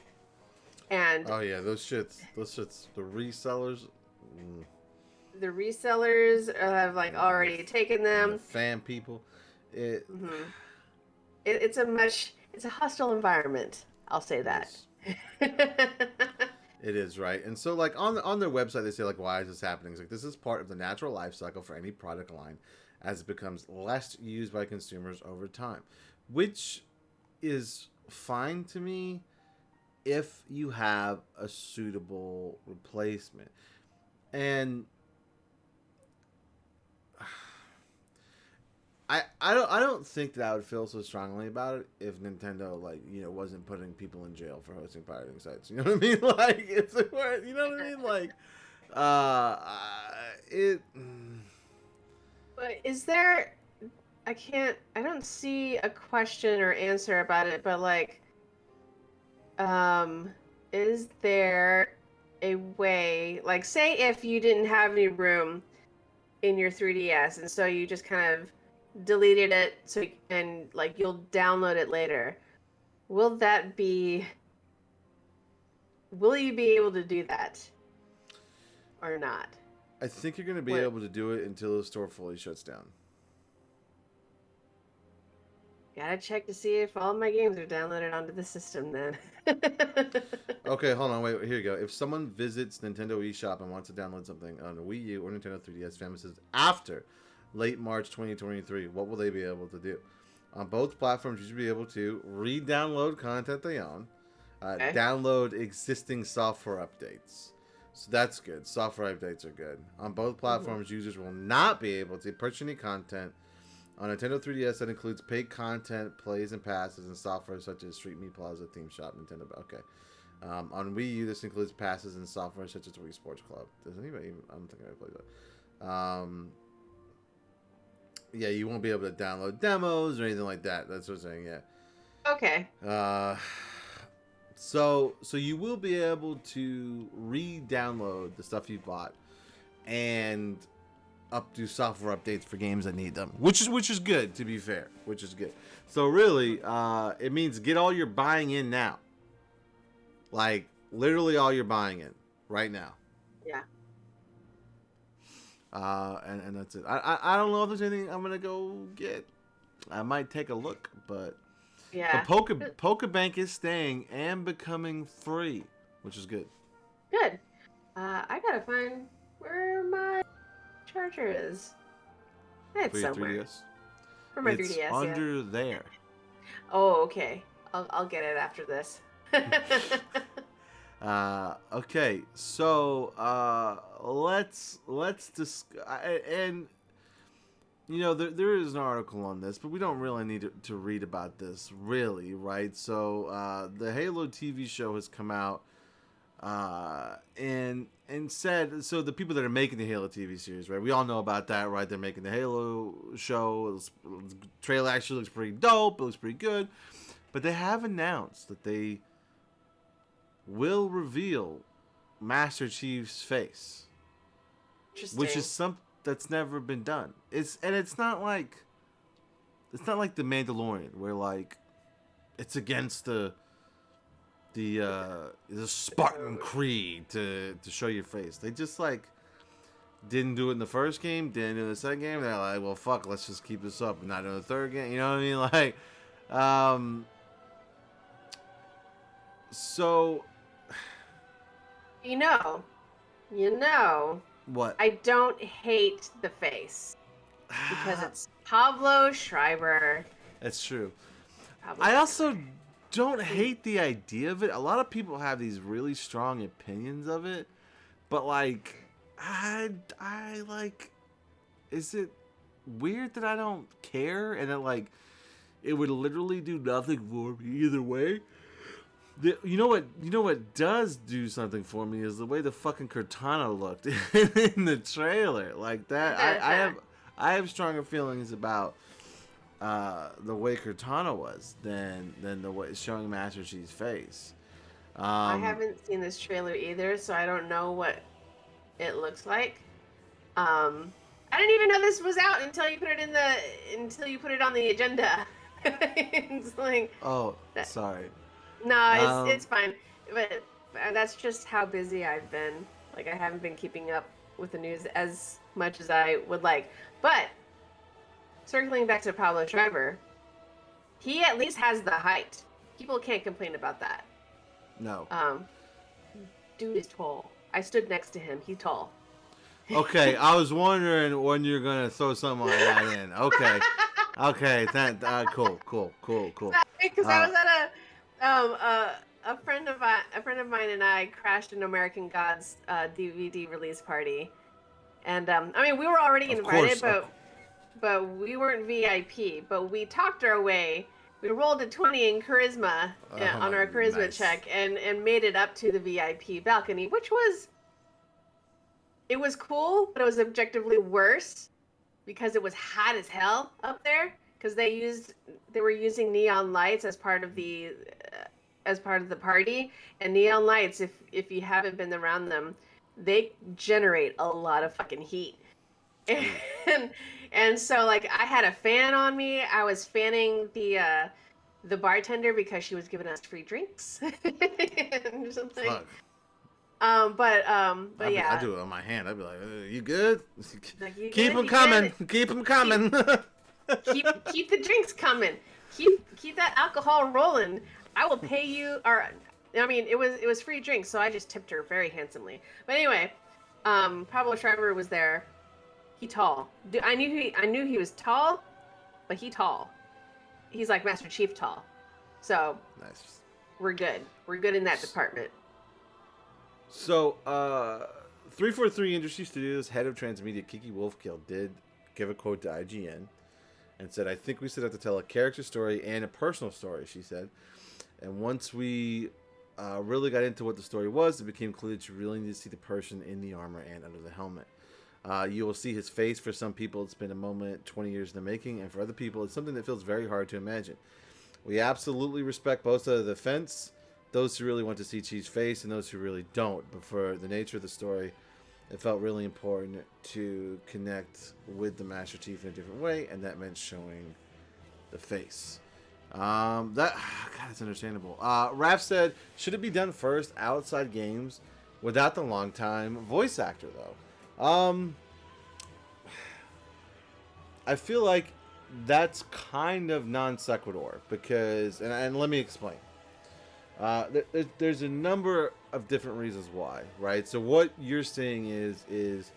And Oh yeah, those shits, the resellers, the resellers have like already taken and them. the fan people, it, It's a hostile environment. I'll say that. it is right. And so like on their website they say like, why is this happening? It's like, this is part of the natural life cycle for any product line as it becomes less used by consumers over time, which is fine to me if you have a suitable replacement. And I don't think that I would feel so strongly about it if Nintendo, like, you know, wasn't putting people in jail for hosting pirating sites. You know what I mean? Like, if they were, you know what I mean? Like, it. But is there? I don't see a question or answer about it. But like, is there a way? Like, say if you didn't have any room in your 3DS, and so you just kind of deleted it, so and like you'll download it later. Will you be able to do that or not? I think you're going to be able to do it until the store fully shuts down. Gotta check to see if all my games are downloaded onto the system then. Okay, hold on, wait, here you go. If someone visits Nintendo eShop and wants to download something on a Wii U or Nintendo 3DS Family Systems after late March 2023, what will they be able to do? On both platforms, you should be able to re-download content they own, Okay. download existing software updates. So that's good. Software updates are good. On both platforms, users will not be able to purchase any content on Nintendo 3DS that includes paid content, plays and passes, and software such as Street Me Plaza, Theme Shop, Nintendo. Okay. On Wii U, this includes passes and software such as Wii Sports Club. Does anybody even, I don't think I played that. Yeah, you won't be able to download demos or anything like that. That's what I'm saying, yeah. Okay. So you will be able to re-download the stuff you bought and updo software updates for games that need them, which is good, to be fair, which is good. So really, it means get all your buying in now, like literally all your buying in right now. Yeah. And that's it. I don't know if there's anything I'm gonna go get. I might take a look, but Yeah. the Pokebank is staying and becoming free, which is good. Good. I gotta find where my charger is. It's For your somewhere. 3DS. For my It's 3DS, under there. Oh, okay. I'll get it after this. Okay, so let's discuss, and you know there is an article on this, but we don't really need to read about this, really, right? So the Halo TV show has come out, and said, so the people that are making the Halo TV series, right? We all know about that, right? They're making the Halo show. The trailer actually looks pretty dope. It looks pretty good, but they have announced that they will reveal Master Chief's face, which is something that's never been done. It's not like the Mandalorian, where like it's against the Spartan creed to show your face. They just like didn't do it in the first game, didn't do it in the second game. They're like, well, fuck, let's just keep this up and not in the third game. You know what I mean? Like, so. You know. What? I don't hate the face because it's Pablo Schreiber. That's true. Pablo I Schreiber. also don't hate the idea of it. A lot of people have these really strong opinions of it, but like, I like, is it weird that I don't care and that like it would literally do nothing for me either way? You know what does do something for me is the way the fucking Cortana looked in the trailer. Like that, I have stronger feelings about the way Cortana was than the way showing Master Chief's face. I haven't seen this trailer either, so I don't know what it looks like. I didn't even know this was out until you put it on the agenda. It's like, sorry. no, it's fine. But that's just how busy I've been. Like, I haven't been keeping up with the news as much as I would like. But circling back to Pablo Schreiber, he at least has the height. People can't complain about that. No. Dude is tall. I stood next to him. He's tall. Okay, I was wondering when you're gonna throw something like that in. Okay, cool. Because I was at a friend of mine and I crashed an American Gods DVD release party, and I mean, we were already invited, but we weren't VIP. But we talked our way. We rolled a 20 in charisma on our charisma check and made it up to the VIP balcony, which was. It was cool, but it was objectively worse because it was hot as hell up there. Because they were using neon lights as part of the party, and neon lights, if you haven't been around them, they generate a lot of fucking heat. And so like I had a fan on me. I was fanning the bartender because she was giving us free drinks and something. Fuck. But yeah. I do it on my hand. I'd be like, "You good? Like, you Keep good? them You coming. good? Keep them coming." keep the drinks coming. Keep that alcohol rolling. I will pay you. Or, I mean, it was free drinks, so I just tipped her very handsomely. But anyway, Pablo Schreiber was there. He tall. I knew he was tall, but he tall. He's like Master Chief tall. So Nice. We're good. We're good in that department. So, 343 Industry Studios head of Transmedia Kiki Wolfkill did give a quote to IGN and said, "I think we set out to tell a character story and a personal story," she said. And once we really got into what the story was, it became clear that you really need to see the person in the armor and under the helmet. You will see his face. For some people, it's been a moment 20 years in the making, and for other people, it's something that feels very hard to imagine. We absolutely respect both sides of the fence, those who really want to see Chief's face and those who really don't. But for the nature of the story, it felt really important to connect with the Master Chief in a different way, and that meant showing the face. God, it's understandable. Raph said, should it be done first outside games without the long-time voice actor, though? I feel like that's kind of non sequitur because, and let me explain. There's a number of different reasons why, right? So what you're saying is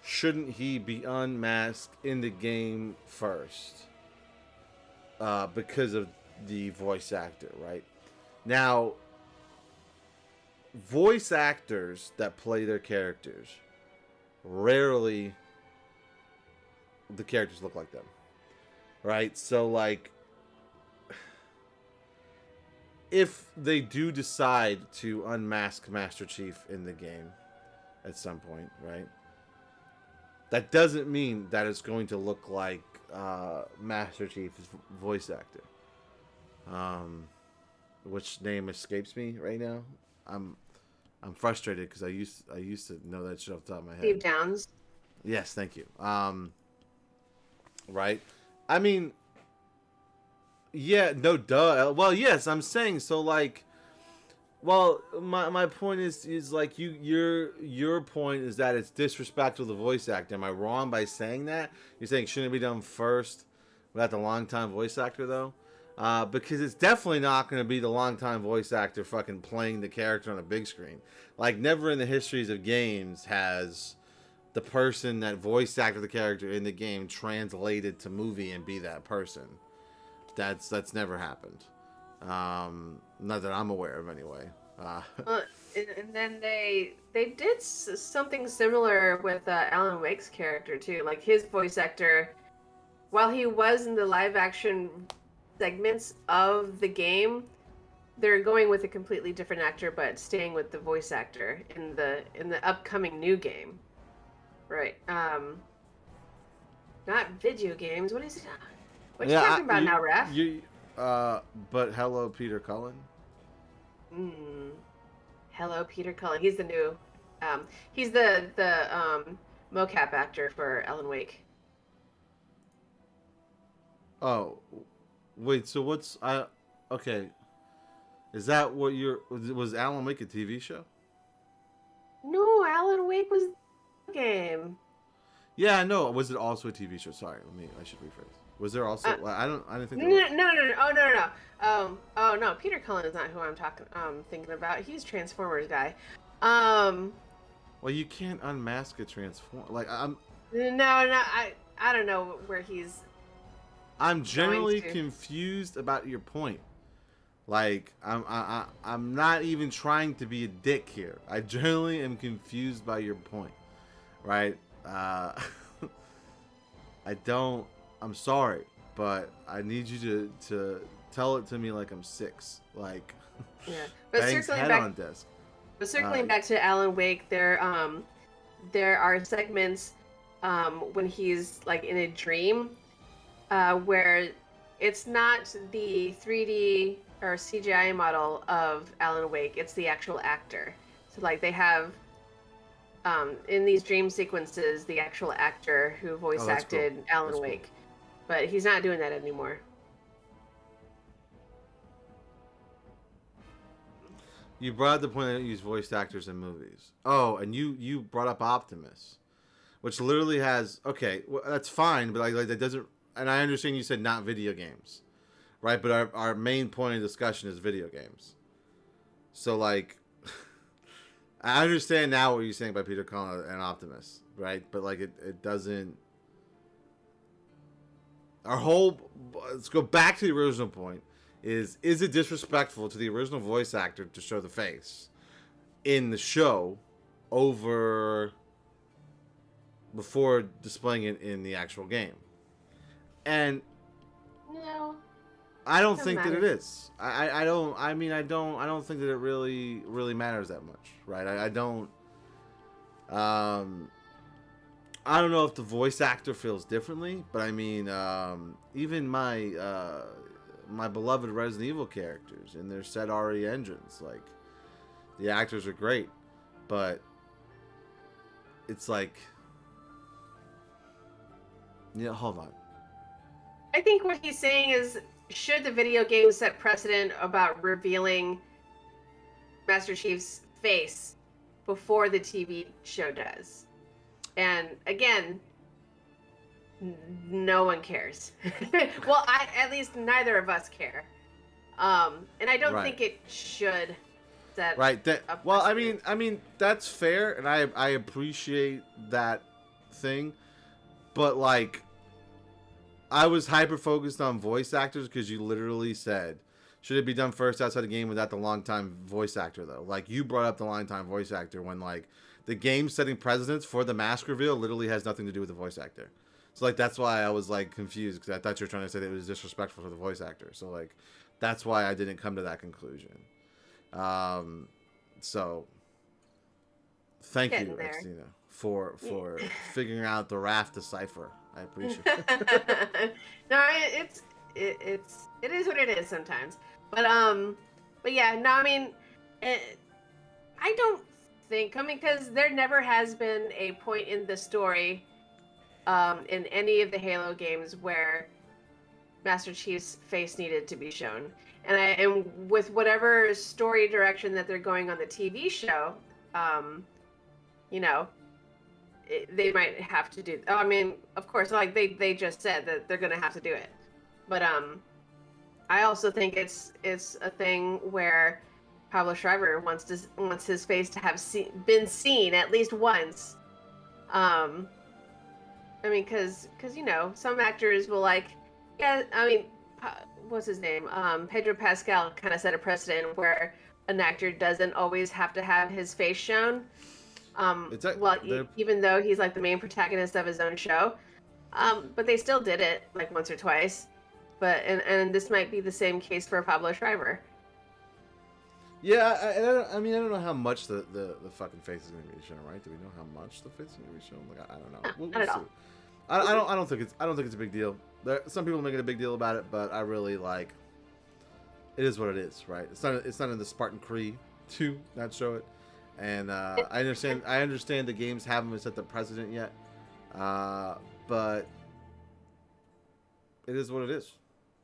shouldn't he be unmasked in the game first? Because of the voice actor, right? Now, voice actors that play their characters, rarely the characters look like them, right? So, like, if they do decide to unmask Master Chief in the game at some point, right? That doesn't mean that it's going to look like Master Chief's voice actor. Which name escapes me right now. I'm frustrated because I used to know that shit off the top of my head. Steve Downs. Yes, thank you. Right? I mean, yeah, no, duh. Well, yes, I'm saying so. Like, well, my point is like your point is that it's disrespectful to the voice actor. Am I wrong by saying that? You're saying shouldn't it be done first without the longtime voice actor though? Because it's definitely not going to be the longtime voice actor fucking playing the character on a big screen. Like, never in the histories of games has the person that voice acted the character in the game translated to movie and be that person. That's never happened. Not that I'm aware of, anyway. And then they did something similar with Alan Wake's character too. Like, his voice actor, while he was in the live action segments of the game, they're going with a completely different actor, but staying with the voice actor in the upcoming new game, right? Not video games. What is it? What you talking about now, Ref? But hello, Peter Cullen. Hello, Peter Cullen. He's the new, he's the mocap actor for Alan Wake. Oh, wait. So what's okay? Is that what was Alan Wake a TV show? No, Alan Wake was the game. Yeah, I know. Was it also a TV show? Sorry, I should rephrase. Was there also? I didn't think. No. Oh no. Oh no. Peter Cullen is not who I'm thinking about. He's Transformers guy. Well, you can't unmask a transform. Like I'm. No. I don't know where he's. I'm generally confused about your point. Like I'm not even trying to be a dick here. I generally am confused by your point, right? I'm sorry, but I need you to tell it to me like I'm 6. Like, yeah. But circling back on desk. But circling back to Alan Wake, there are segments when he's like in a dream, where it's not the 3D or CGI model of Alan Wake, it's the actual actor. So like they have in these dream sequences the actual actor who voice acted Alan Wake. But he's not doing that anymore. You brought up the point that you use voiced actors in movies. Oh, and you brought up Optimus, which literally has well, that's fine, but like that doesn't. And I understand you said not video games, right? But our main point of discussion is video games. So like, I understand now what you're saying about Peter Cullen and Optimus, right? But like it doesn't. Let's go back to the original point. Is it disrespectful to the original voice actor to show the face in the show before displaying it in the actual game? And no, I don't think that it is. I don't think that it really matters that much, right? I don't know if the voice actor feels differently, but I mean, even my beloved Resident Evil characters in their set RE engines, like the actors are great, but it's like, hold on. I think what he's saying is, should the video game set precedent about revealing Master Chief's face before the TV show does? And again, no one cares. Well, at least neither of us care. And I don't think it should set. Right. Well, I mean that's fair, and I appreciate that thing, but like, I was hyper focused on voice actors because you literally said, should it be done first outside the game without the longtime voice actor though? Like you brought up the longtime voice actor when like the game setting precedents for the mask reveal literally has nothing to do with the voice actor. So like that's why I was like confused, because I thought you were trying to say that it was disrespectful for the voice actor. So like that's why I didn't come to that conclusion. So thank you, Christina, for figuring out the raft decipher. I appreciate it. No, it is what it is sometimes. But yeah, no, I mean, I don't think, because there never has been a point in the story, in any of the Halo games where Master Chief's face needed to be shown. And with whatever story direction that they're going on the TV show, they might have to do. I mean, of course, like they just said that they're gonna have to do it. But I also think it's a thing where Pablo Schreiber wants his face to have been seen at least once. I mean, because some actors will like, what's his name? Pedro Pascal kind of set a precedent where an actor doesn't always have to have his face shown. Even though he's like the main protagonist of his own show, but they still did it like once or twice. But and this might be the same case for Pablo Schreiber. Yeah, I don't know how much the fucking face is going to be shown, right? Do we know how much the face is going to be shown? Like, I don't know. Not at all. I don't think it's a big deal. Some people make it a big deal about it, but I really like. It is what it is, right? It's not in the Spartan Creed to not show it, and I understand the games haven't set the precedent yet, but it is what it is.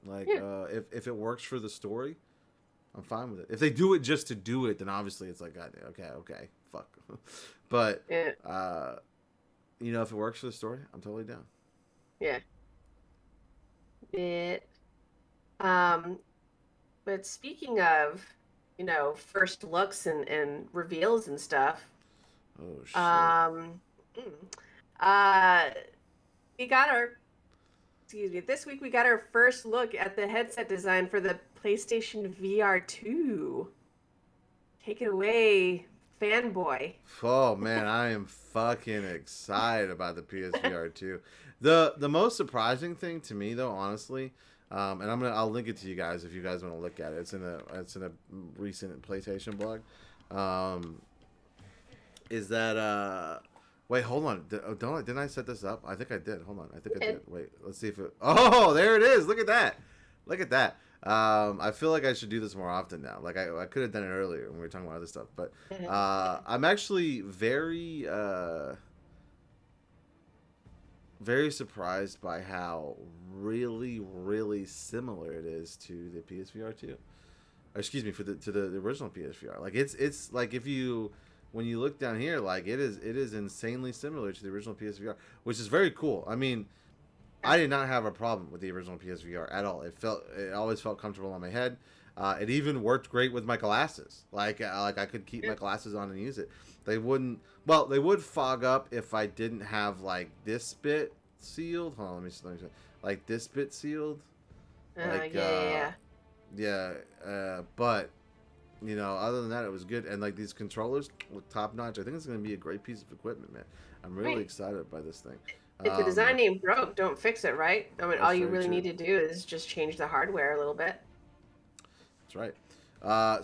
Like if it works for the story, I'm fine with it. If they do it just to do it, then obviously it's like, God, okay, fuck. But you know, if it works for the story, I'm totally down. Yeah. But speaking of, first looks and reveals and stuff, Oh shit. uh, we got this week we got our first look at the headset design for the PlayStation VR 2. Take it away, fanboy. Oh man, I am fucking excited about the PSVR 2. The most surprising thing to me though, honestly, and I'll link it to you guys if you guys want to look at it. It's in a recent PlayStation blog. Is that wait, hold on. Didn't I set this up? I think I did. Hold on. I think I did. Wait, let's see if it. Oh, there it is. Look at that. Look at that. I feel like I should do this more often now. Like I could have done it earlier when we were talking about other stuff, but I'm actually very very surprised by how really similar it is to the PSVR 2. Or, excuse me, to the original PSVR. Like it's like when you look down here, like it is insanely similar to the original PSVR, which is very cool. I mean, I did not have a problem with the original PSVR at all. It always felt comfortable on my head. It even worked great with my glasses. Like I could keep my glasses on and use it. They would fog up if I didn't have like this bit sealed. Hold on, let me see. Like this bit sealed. Like, yeah. But you know, other than that, it was good. And like these controllers look top notch. I think it's going to be a great piece of equipment, man. I'm really excited by this thing. If the design ain't broke, don't fix it, right? I mean, all you really need to do is just change the hardware a little bit. That's right.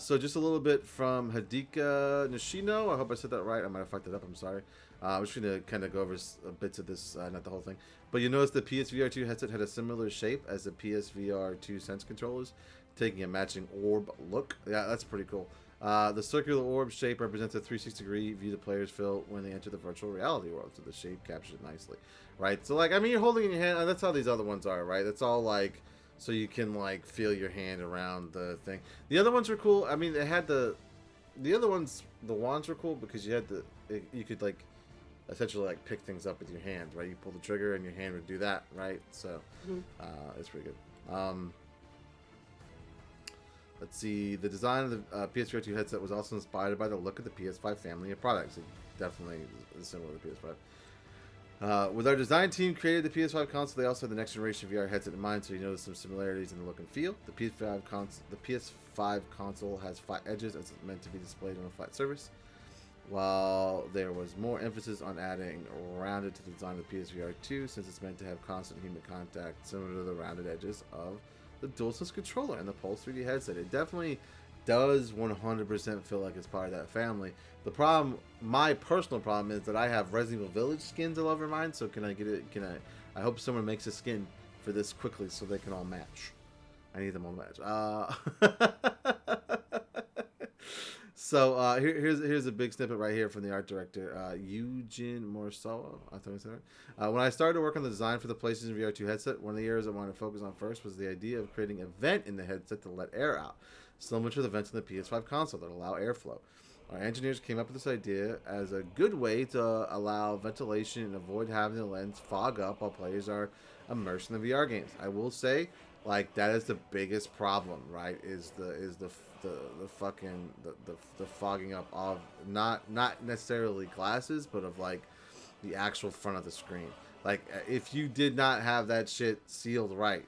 So just a little bit from Hideki Nishino. I hope I said that right. I might have fucked it up. I'm sorry. I'm just going to kind of go over bits of this, not the whole thing. But you notice the PSVR 2 headset had a similar shape as the PSVR 2 Sense controllers, taking a matching orb look. Yeah, that's pretty cool. The circular orb shape represents a 360-degree view the players feel when they enter the virtual reality world. So the shape captures it nicely, right? So like, I mean, you're holding it in your hand. That's how these other ones are, right? That's all like, so you can like feel your hand around the thing. The other ones were cool. I mean, they had the other ones. The wands were cool because you had you could like essentially like pick things up with your hand, right? You pull the trigger and your hand would do that, right? So it's pretty good. Let's see. The design of the PSVR 2 headset was also inspired by the look of the PS5 family of products. It definitely is similar to the PS5. With our design team created the PS5 console, they also had the next generation VR headset in mind, so you notice some similarities in the look and feel. The PS5 console has flat edges as it's meant to be displayed on a flat surface, while there was more emphasis on adding rounded to the design of the PSVR 2, since it's meant to have constant human contact similar to the rounded edges of the DualSense controller and the Pulse 3D headset. It definitely does 100% feel like it's part of that family. The problem, my personal problem, is that I have Resident Evil Village skins all over mine. So can I get it? I hope someone makes a skin for this quickly so they can all match. I need them all to match. So here's a big snippet right here from the art director, Eugene Morsawa. I thought I said it. When I started to work on the design for the PlayStation VR 2 headset, one of the areas I wanted to focus on first was the idea of creating a vent in the headset to let air out, similar to the vents in the PS5 console that allow airflow. Our engineers came up with this idea as a good way to allow ventilation and avoid having the lens fog up while players are immersed in the VR games. I will say, like, that is the biggest problem, right? Is the fucking the fogging up of not necessarily glasses, but of like the actual front of the screen. Like, if you did not have that shit sealed right,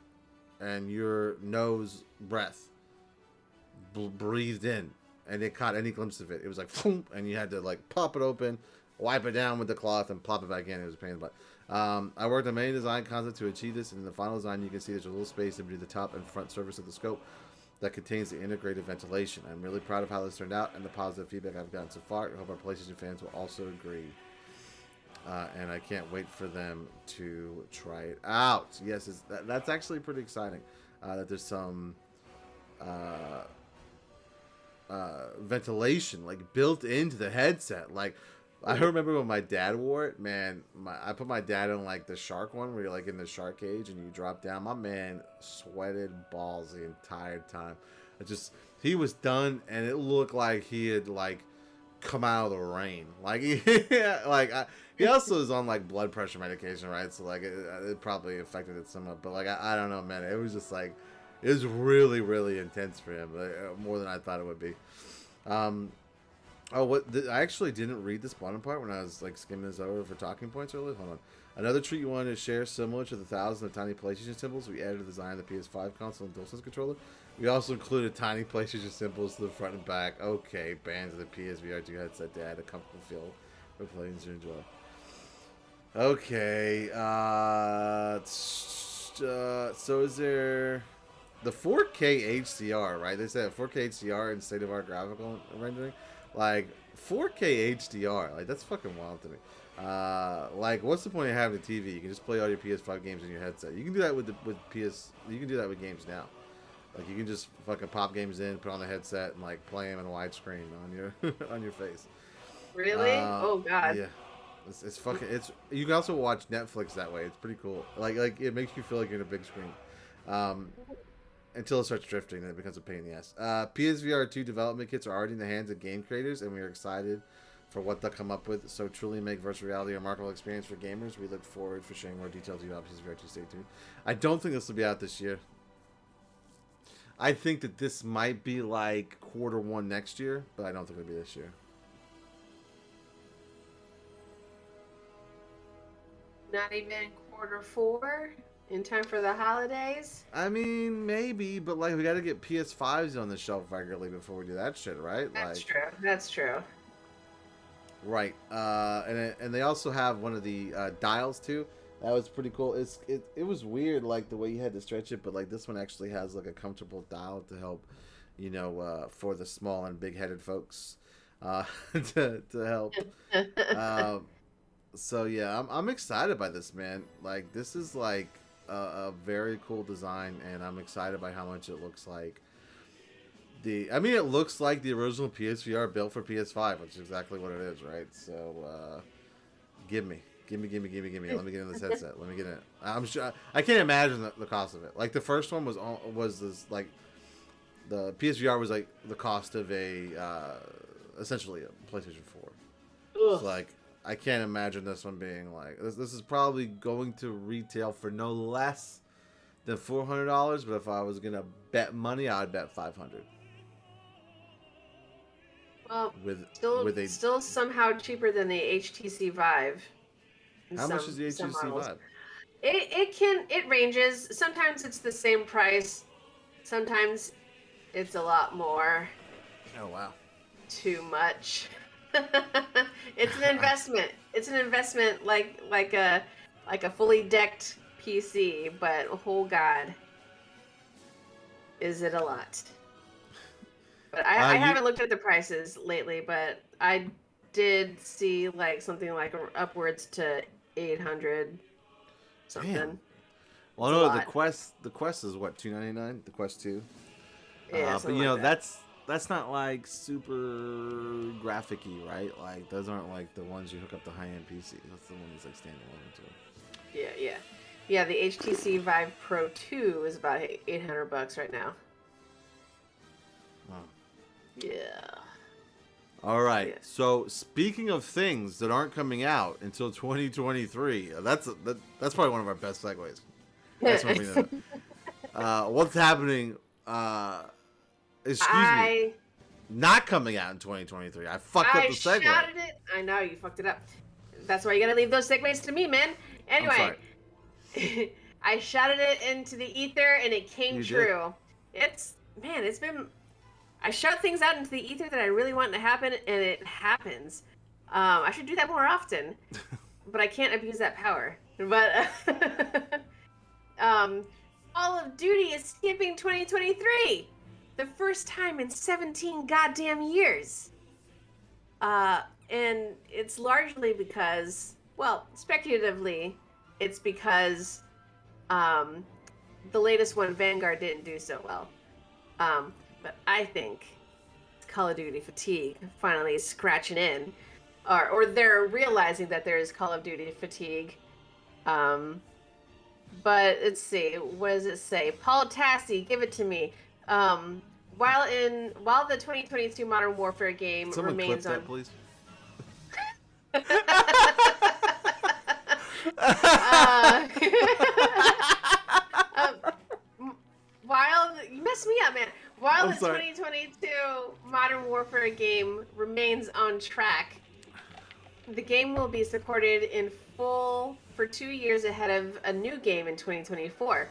and your nose breath breathed in, and it caught any glimpse of it, it was like, boom, and you had to like pop it open, wipe it down with the cloth, and plop it back in. It was a pain in the butt. I worked on many design concepts to achieve this, and in the final design, you can see there's a little space in between the top and front surface of the scope that contains the integrated ventilation. I'm really proud of how this turned out and the positive feedback I've gotten so far. I hope our PlayStation fans will also agree. and I can't wait for them to try it out. Yes, that's actually pretty exciting. That there's some ventilation like built into the headset. Like I remember when my dad wore it, man. I put my dad on like the shark one where you're like in the shark cage and you drop down. My man sweated balls the entire time. He was done, and it looked like he had like come out of the rain. Like he also is on like blood pressure medication, right? So like it probably affected it somewhat. But like I don't know, man. It was just like it was really really intense for him, more than I thought it would be. I actually didn't read this bottom part when I was like skimming this over for talking points earlier. Hold on. Another treat you wanted to share, similar to the thousands of tiny PlayStation symbols, we added the design of the PS5 console and DualSense controller. We also included tiny PlayStation symbols to the front and back. Okay, bands of the PSVR 2 headset to add a comfortable feel for players to enjoy. Okay, so is there the 4K HDR, right? They said 4K HDR and state-of-art graphical rendering. Like 4K HDR, like that's fucking wild to me. Like, what's the point of having a TV? You can just play all your PS5 games in your headset. You can do that with PS. You can do that with games now. Like, you can just fucking pop games in, put on the headset, and like play them in widescreen on your on your face. Really? Oh god. Yeah, it's fucking. You can also watch Netflix that way. It's pretty cool. Like it makes you feel like you're in a big screen. Until it starts drifting, then it becomes a pain in the ass. PSVR 2 development kits are already in the hands of game creators, and we are excited for what they'll come up with. So truly make virtual reality a remarkable experience for gamers. We look forward for sharing more details about PSVR 2. Stay tuned. I don't think this will be out this year. I think that this might be like Q1 next year, but I don't think it'll be this year. Not even Q4? In time for the holidays? I mean, maybe, but like we got to get PS5s on the shelf regularly before we do that shit, right? That's true. That's true. Right. And they also have one of the dials too. That was pretty cool. It was weird, like the way you had to stretch it, but like this one actually has like a comfortable dial to help, for the small and big-headed folks, to help. So yeah, I'm excited by this, man. Like this is like a very cool design, and I'm excited by how much it looks like. It looks like the original PSVR built for PS5, which is exactly what it is, right? So, give me. Let me get in this headset. Let me get in it. I'm sure I can't imagine the cost of it. Like the first one was this like the PSVR was like the cost of essentially a PlayStation 4. It's like I can't imagine this one being like this is probably going to retail for no less than $400. But if I was gonna bet money, I'd bet $500. Well, still somehow cheaper than the HTC Vive. How much is the HTC Vive? It ranges. Sometimes it's the same price. Sometimes it's a lot more. Oh wow. Too much. It's an investment. It's an investment like a fully decked PC, but oh god, is it a lot? But I haven't looked at the prices lately, but I did see like something like upwards to 800 something. Damn. Well, no, the Quest is what, $299? The Quest 2. Yeah, but that's not like super graphic-y, right? Like those aren't like the ones you hook up to high-end PC. That's the one that's like standalone too. Yeah. The HTC Vive Pro 2 is about $800 right now. Wow. Yeah. All right. Yeah. So speaking of things that aren't coming out until 2023, that's probably one of our best segues. That's what we know. What's happening? Excuse me. Not coming out in 2023. I fucked up the segue. I shouted it. I know you fucked it up. That's why you gotta leave those segues to me, man. Anyway, I shouted it into the ether and it came true. It's been. I shout things out into the ether that I really want to happen, and it happens. I should do that more often, but I can't abuse that power. But Call of Duty is skipping 2023, the first time in 17 goddamn years. And it's largely because Well, speculatively, it's because the latest one, Vanguard, didn't do so well. But I think Call of Duty fatigue finally is scratching in, or they're realizing that there is Call of Duty fatigue. But let's see, what does it say? Paul Tassi, give it to me. While the 2022 Modern Warfare game Someone remains clip that, on. please. uh, you messed me up, man. While I'm the sorry. 2022 Modern Warfare game remains on track, the game will be supported in full for 2 years ahead of a new game in 2024.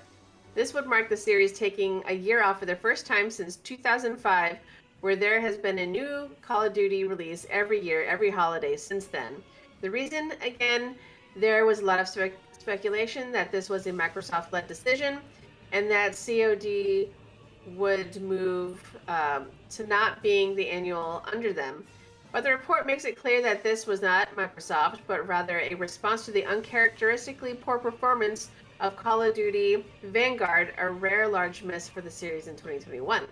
This would mark the series taking a year off for the first time since 2005, where there has been a new Call of Duty release every year, every holiday since then. The reason, again, there was a lot of speculation that this was a Microsoft-led decision and that COD would move to not being the annual under them. But the report makes it clear that this was not Microsoft, but rather a response to the uncharacteristically poor performance of Call of Duty Vanguard, a rare large miss for the series in 2021.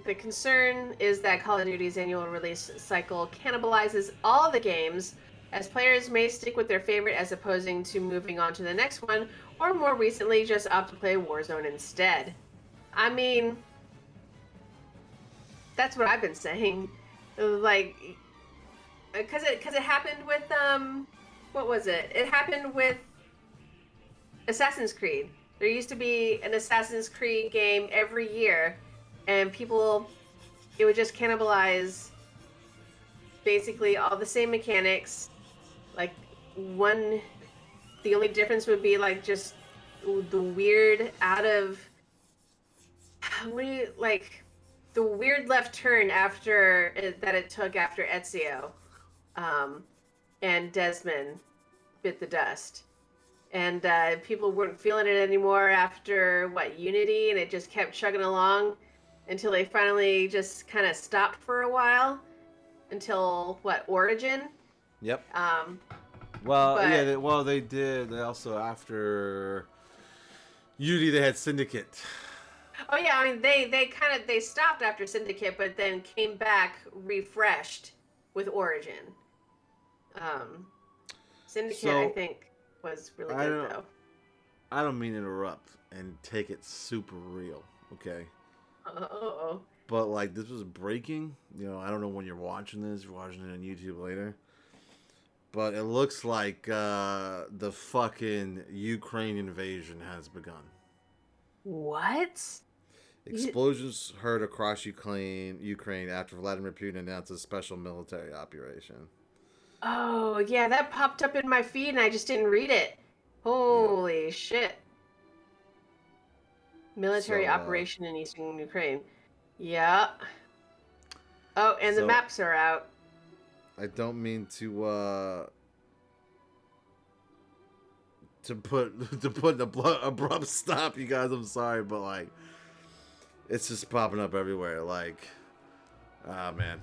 The concern is that Call of Duty's annual release cycle cannibalizes all the games, as players may stick with their favorite as opposing to moving on to the next one, or more recently just opt to play Warzone instead. I mean, that's what I've been saying. Like, because it happened with what was it? It happened with Assassin's Creed. There used to be an Assassin's Creed game every year, and it would just cannibalize basically all the same mechanics. Like, the only difference would be like just the weird the weird left turn that it took after Ezio, and Desmond bit the dust. And people weren't feeling it anymore after Unity, and it just kept chugging along until they finally just kind of stopped for a while until Origin. Yep. But, yeah. They did. They also, after Unity, they had Syndicate. Oh yeah, I mean they stopped after Syndicate, but then came back refreshed with Origin. Syndicate, I think, was really good though. I don't mean to interrupt and take it super real, okay? Uh-oh. But like, this was breaking. I don't know when you're watching this. You're watching it on YouTube later. But it looks like the fucking Ukraine invasion has begun. What? Explosions heard across Ukraine after Vladimir Putin announced a special military operation. Oh, yeah, that popped up in my feed and I just didn't read it. Holy shit. Military operation in eastern Ukraine. Yeah. Oh, and the maps are out. I don't mean to put an abrupt stop, you guys. I'm sorry, but like, it's just popping up everywhere. Like, man,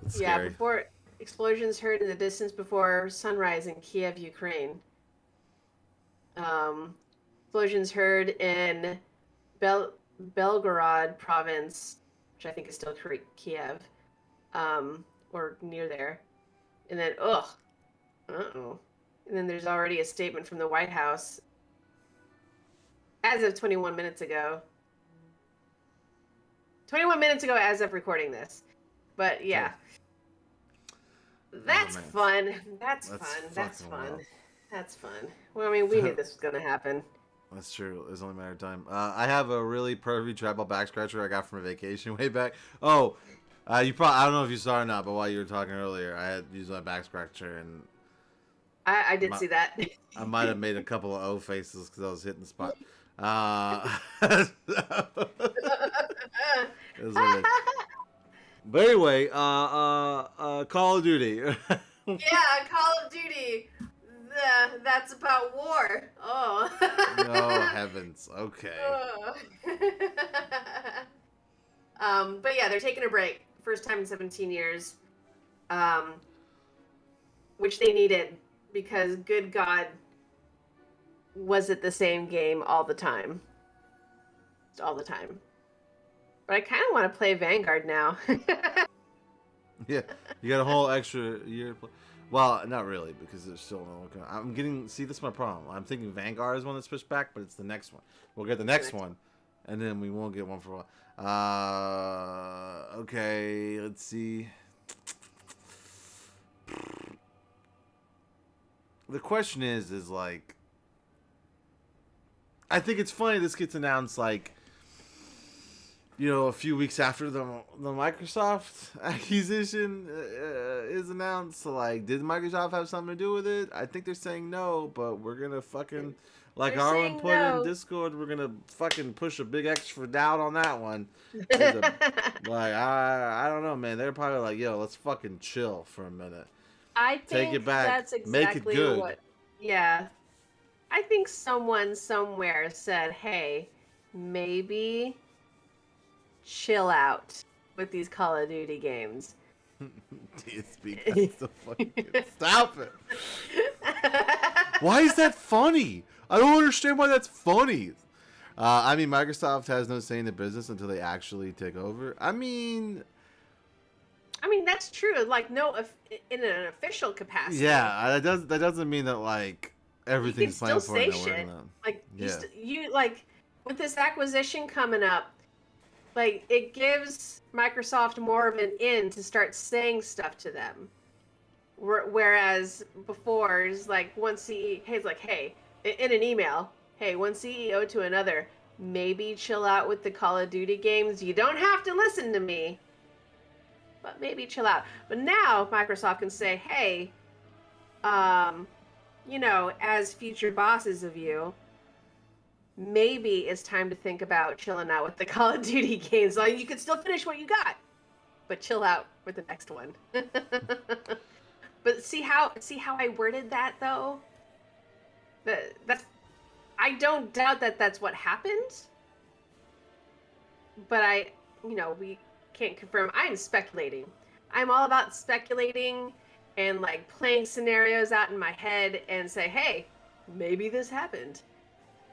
it's scary. Yeah, before explosions heard in the distance before sunrise in Kiev, Ukraine. Explosions heard in Belgorod province, which I think is still Kiev, or near there. And then, and then there's already a statement from the White House as of 21 minutes ago. 21 minutes ago as of recording this. But yeah. That's fun. That's fun. That's fun. Well, I mean, we knew this was going to happen. That's true. It was only a matter of time. I have a really pervy tribal back scratcher I got from a vacation way back. Oh, I don't know if you saw it or not, but while you were talking earlier, I had used my back scratcher, and I did see that. I might have made a couple of O faces because I was hitting the spot. It was really... But anyway, Call of Duty. Yeah, Call of Duty. That's about war. Oh. Oh, heavens. Okay. But yeah, they're taking a break. First time in 17 years. which they needed because, good God, was it the same game all the time? All the time. But I kind of want to play Vanguard now. Yeah, you got a whole extra year to play. Well, not really, because there's still no. I'm getting. See, that's my problem. I'm thinking Vanguard is one that's pushed back, but it's the next one. We'll get the next one, and then we won't get one for a while. Okay, let's see. The question is like, I think it's funny this gets announced like, you know, a few weeks after the Microsoft acquisition is announced. So, like, did Microsoft have something to do with it? I think they're saying no, but we're gonna fucking, like Arwen put in Discord, we're gonna fucking push a big X for doubt on that one. Like, I don't know, man. They're probably like, yo, let's fucking chill for a minute. I think take it back, that's exactly make it good. what. Yeah, I think someone somewhere said, "Hey, maybe chill out with these Call of Duty games." DSP, that's so fucking good. Stop it. Why is that funny? I don't understand why that's funny. I mean, Microsoft has no say in the business until they actually take over. I mean, that's true. Like, no, in an official capacity. Yeah, that doesn't mean that like everything's playing for it. Shit. Like, yeah. you like with this acquisition coming up, like it gives Microsoft more of an in to start saying stuff to them. Whereas before, it's like one CEO, hey, in an email, hey, one CEO to another, maybe chill out with the Call of Duty games. You don't have to listen to me, but maybe chill out. But now Microsoft can say, hey, you know, as future bosses of you, maybe it's time to think about chilling out with the Call of Duty games. Like, you can still finish what you got, but chill out with the next one. But see how I worded that though? That's I don't doubt that that's what happened. But we can't confirm. I'm speculating. I'm all about speculating and like playing scenarios out in my head and say, hey, maybe this happened.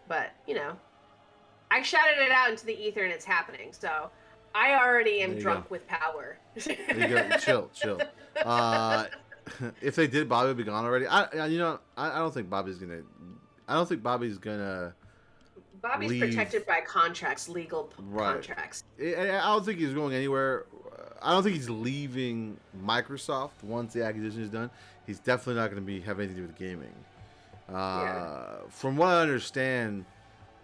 But, I shouted it out into the ether and it's happening. So I already am drunk with power. There you go. Chill. If they did, Bobby would be gone already. I don't think Bobby's gonna. Bobby's leave. Protected by contracts, legal contracts. I don't think he's going anywhere. I don't think he's leaving Microsoft once the acquisition is done. He's definitely not going to have anything to do with gaming. From what I understand,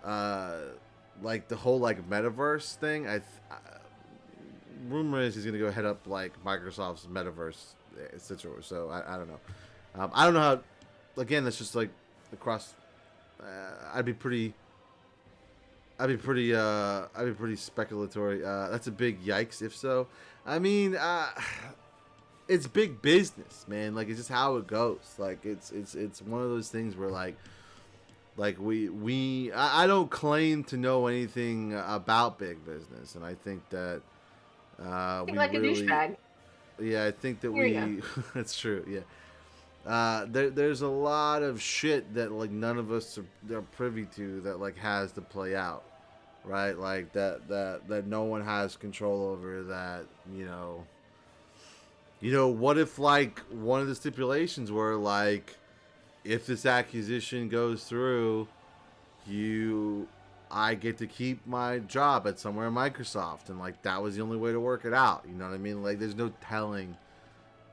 like the whole like metaverse thing, rumor is he's going to go head up like Microsoft's metaverse situation. So I don't know. I don't know how. Again, that's just like across. I'd be pretty speculatory. That's a big yikes if so. I mean, it's big business, man. Like, it's just how it goes. Like, it's one of those things where like I don't claim to know anything about big business, and I think that we like really, a douchebag. Yeah, I think that that's true. Yeah. There's a lot of shit that like none of us are privy to that like has to play out, right? Like that no one has control over. That what if like one of the stipulations were like, if this acquisition goes through, I get to keep my job at somewhere in Microsoft, and like that was the only way to work it out. You know what I mean? Like, there's no telling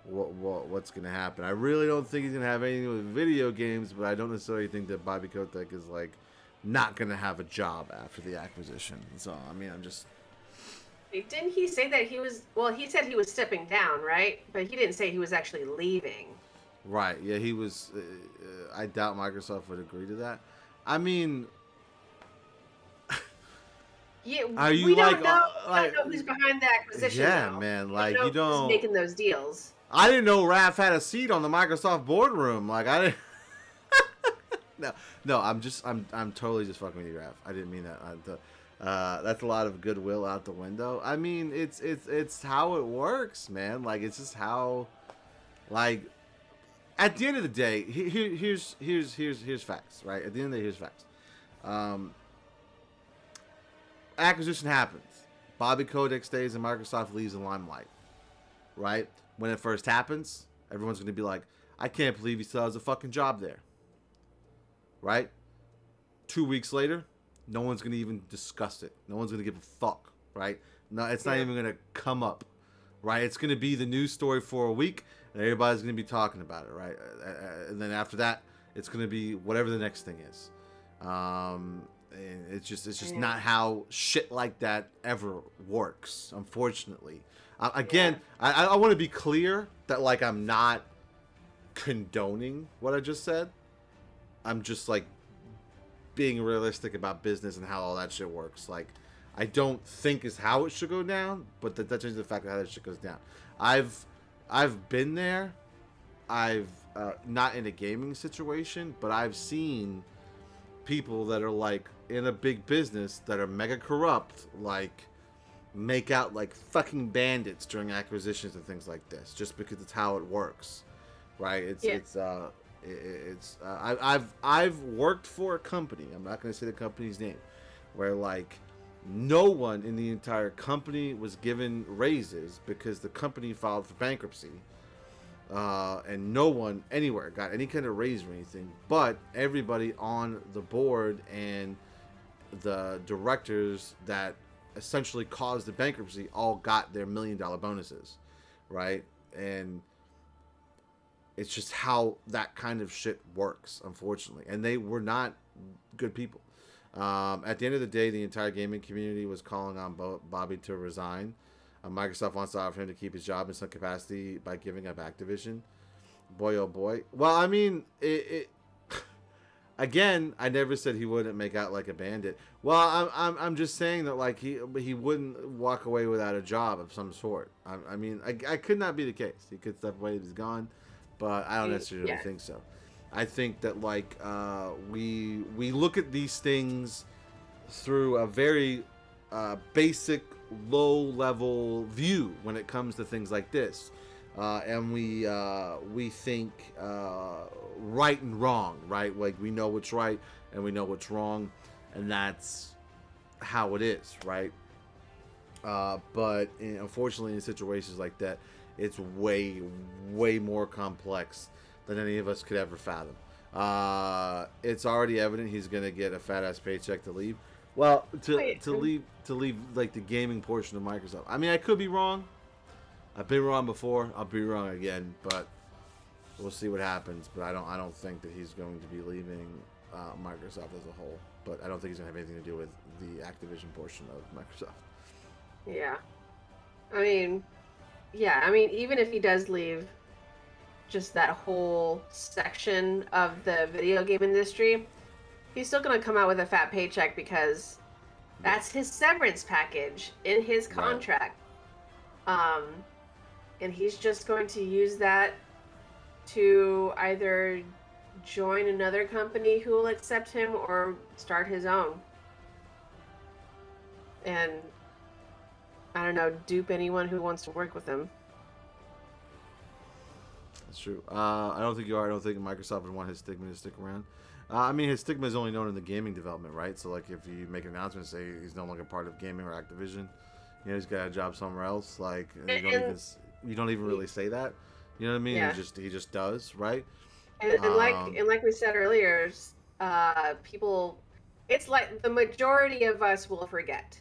what's gonna happen. I really don't think he's gonna have anything with video games, but I don't necessarily think that Bobby Kotick is like not gonna have a job after the acquisition. So I mean, I'm just. Didn't he say that he was? Well, he said he was stepping down, right? But he didn't say he was actually leaving. Right. Yeah, he was. I doubt Microsoft would agree to that. I mean. Yeah, we don't know who's behind the acquisition. Yeah, though. man. Like, you don't who's making those deals. I didn't know Raph had a seat on the Microsoft boardroom. Like, I didn't. No. I'm totally just fucking with you, Raph. I didn't mean that. That's a lot of goodwill out the window. I mean, it's how it works, man. Like, it's just how, like, at the end of the day, here's facts, right? At the end of the day, here's facts. Acquisition happens. Bobby Kotick stays and Microsoft leaves the limelight, right? When it first happens, everyone's going to be like, I can't believe he still has a fucking job there, right? 2 weeks later, no one's going to even discuss it. No one's going to give a fuck, right? No, it's not even going to come up, right? It's going to be the news story for a week, and everybody's going to be talking about it, right? And then after that, it's going to be whatever the next thing is. And it's just not how shit like that ever works, unfortunately. Again, I want to be clear that, like, I'm not condoning what I just said. I'm just, like, being realistic about business and how all that shit works. Like, I don't think is how it should go down, but that changes the fact of how that shit goes down. I've been there. I've not in a gaming situation, but I've seen people that are, like, in a big business that are mega corrupt, like, make out like fucking bandits during acquisitions and things like this, just because it's how it works, right? I've worked for a company. I'm not going to say the company's name, where, like, no one in the entire company was given raises because the company filed for bankruptcy. And no one anywhere got any kind of raise or anything, but everybody on the board and the directors that essentially caused the bankruptcy all got their $1 million bonuses, right? And it's just how that kind of shit works, unfortunately. And they were not good people. At the end of the day, the entire gaming community was calling on Bobby to resign. Microsoft wants to offer him to keep his job in some capacity by giving up Activision. Boy, oh boy. Well, I mean, again, I never said he wouldn't make out like a bandit. Well, I'm just saying that, like, he wouldn't walk away without a job of some sort. I mean, I could not be the case. He could step away if he's gone, but I don't necessarily think so. I think that, like, we look at these things through a very basic, low-level view when it comes to things like this. And we think right and wrong, right? Like, we know what's right and we know what's wrong, and that's how it is, right? But unfortunately, in situations like that, it's way, way more complex than any of us could ever fathom. It's already evident he's gonna get a fat-ass paycheck to leave. Well, to leave like the gaming portion of Microsoft. I mean, I could be wrong. I've been wrong before. I'll be wrong again, but we'll see what happens. But I don't think that he's going to be leaving Microsoft as a whole. But I don't think he's gonna have anything to do with the Activision portion of Microsoft. Yeah. I mean, even if he does leave just that whole section of the video game industry, he's still going to come out with a fat paycheck because that's his severance package in his contract. Right. And he's just going to use that to either join another company who will accept him or start his own. And, I don't know, dupe anyone who wants to work with him. That's true. I don't think you are. I don't think Microsoft would want his stigma to stick around. I mean, his stigma is only known in the gaming development, right? So, like, if you make an announcement, say he's no longer part of gaming or Activision, you know, he's got a job somewhere else. Like, you don't even really say that. You know what I mean? Yeah. He just does, right? And like we said earlier, people, it's like the majority of us will forget,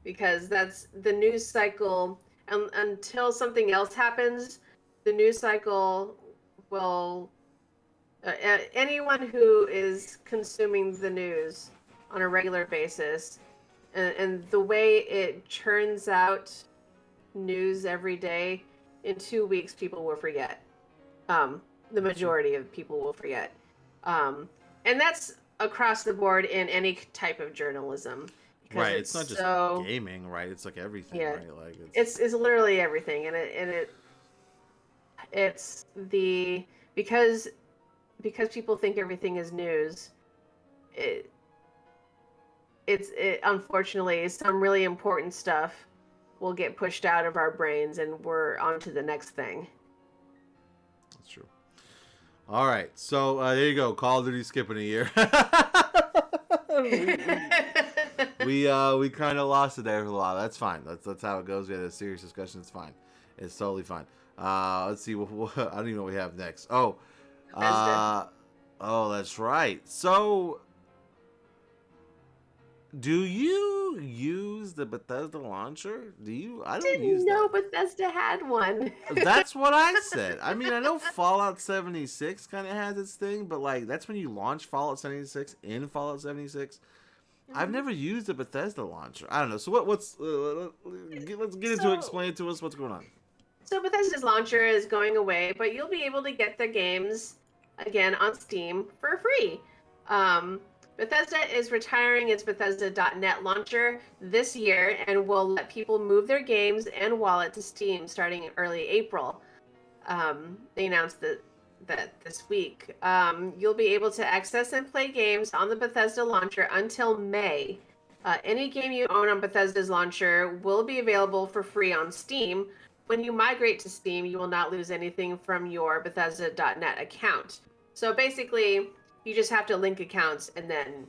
because that's the news cycle. Until something else happens, the news cycle will. Anyone who is consuming the news on a regular basis, and the way it churns out news every day, in 2 weeks people will forget. The majority of people will forget. And that's across the board in any type of journalism. Right, it's not just gaming, right? It's like everything, right? Like it's literally everything, and it's the because people think everything is news. It unfortunately, some really important stuff will get pushed out of our brains, and we're on to the next thing. That's true. All right, so there you go. Call of Duty skipping a year. we kind of lost it there for a while. That's fine. That's how it goes. We had a serious discussion. It's fine. It's totally fine. Let's see. I don't even know what we have next. Oh, that's right. So, do you use the Bethesda Launcher? Do you? I don't use that. Didn't know Bethesda had one. That's what I said. I mean, I know Fallout 76 kind of has its thing, but like that's when you launch Fallout 76 in Fallout 76. I've never used a Bethesda launcher. I don't know. So let's get into it. Explain to us what's going on. So Bethesda's launcher is going away, but you'll be able to get the games again on Steam for free. Bethesda is retiring its Bethesda.net launcher this year and will let people move their games and wallet to Steam starting in early April. They announced that this week. You'll be able to access and play games on the Bethesda launcher until May. Any game you own on Bethesda's launcher will be available for free on Steam. When you migrate to Steam, you will not lose anything from your Bethesda.net account. So basically, you just have to link accounts, and then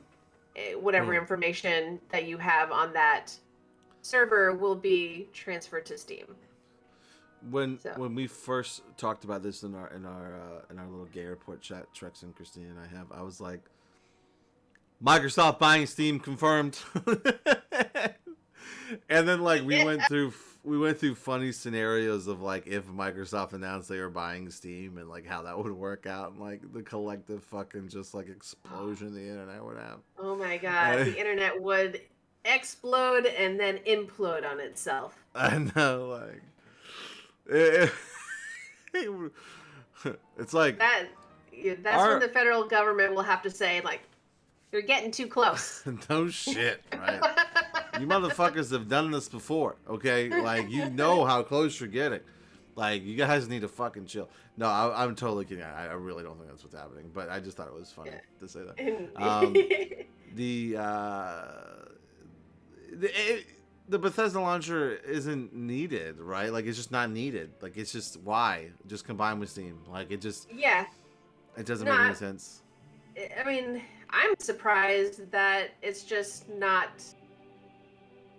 whatever information that you have on that server will be transferred to Steam. When we first talked about this in our little Game Report chat, Trex and Christine and I was like, Microsoft buying Steam confirmed. And then like we went through funny scenarios of like if Microsoft announced they were buying Steam and like how that would work out, and like the collective fucking just like explosion the internet would have. Oh my god, the internet would explode and then implode on itself. I know, like it's like that's when the federal government will have to say like, you're getting too close. No shit, right? You motherfuckers have done this before, okay? Like, you know how close you're getting. Like, you guys need to fucking chill. No, I'm totally kidding. I really don't think that's what's happening, but I just thought it was funny to say that. The Bethesda launcher isn't needed, right? Like, it's just not needed. Like, it's just, why? Just combine with Steam. Like, it just... Yeah. It doesn't make any sense. I mean, I'm surprised that it's just not...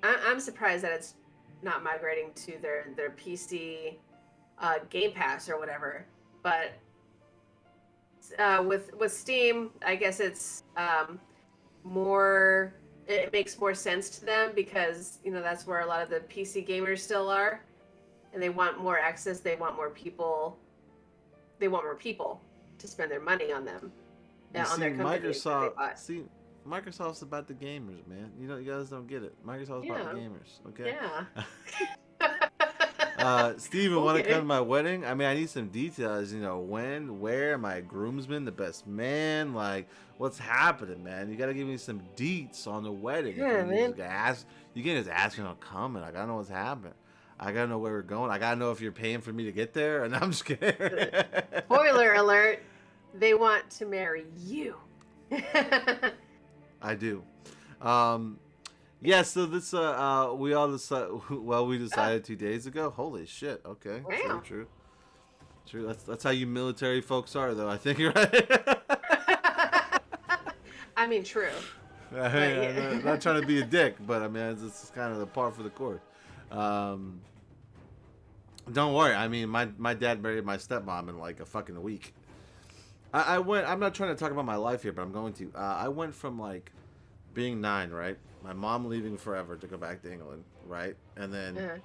I'm surprised that it's not migrating to their PC Game Pass or whatever. But with Steam, I guess it's more... It makes more sense to them because, you know, that's where a lot of the PC gamers still are. And they want more access. They want more people. They want more people to spend their money on them. On their companies Microsoft's about the gamers, man. You know, you guys don't get it. Microsoft's about the gamers, okay? Yeah. Steven, want to come to my wedding? I mean, I need some details. You know, when, where, my groomsman, the best man. Like, what's happening, man? You got to give me some deets on the wedding. Yeah, man. You can't just ask me, I'm coming. I got to know what's happening. I got to know where we're going. I got to know if you're paying for me to get there. And I'm just kidding. Spoiler alert. They want to marry you. I do. Yeah, so this we all decided 2 days ago. Holy shit. Okay. Wow. True. That's how you military folks are, though, I think, right? I mean, true. I'm not trying to be a dick, but I mean, it's kind of the par for the course. Don't worry. I mean, my dad married my stepmom in like a fucking week. I'm not trying to talk about my life here, but I'm going to. I went from like being 9, right? My mom leaving forever to go back to England, right? And then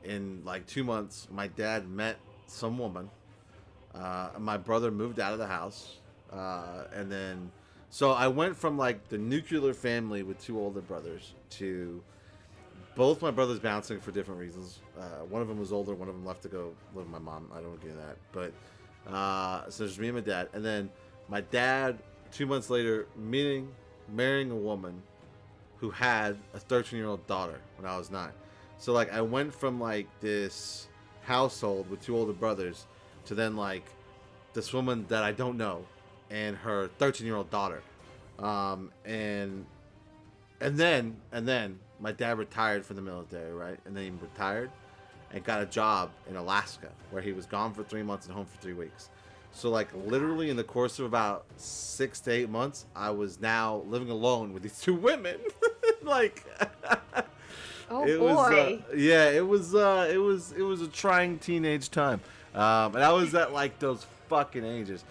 in like 2 months, my dad met some woman. My brother moved out of the house. And then, so I went from like the nuclear family with 2 older brothers to both my brothers bouncing for different reasons. One of them was older. One of them left to go live with my mom. I don't get that. But so there's me and my dad. And then my dad, 2 months later, marrying a woman who had a 13-year-old daughter when I was 9. So like I went from like this household with 2 older brothers to then like this woman that I don't know and her 13-year-old daughter. And then my dad retired from the military, right? And then he retired and got a job in Alaska where he was gone for 3 months and home for 3 weeks. So like literally in the course of about 6 to 8 months, I was now living alone with these two women. Like Oh it boy. was yeah, it was a trying teenage time. And I was at like those fucking ages.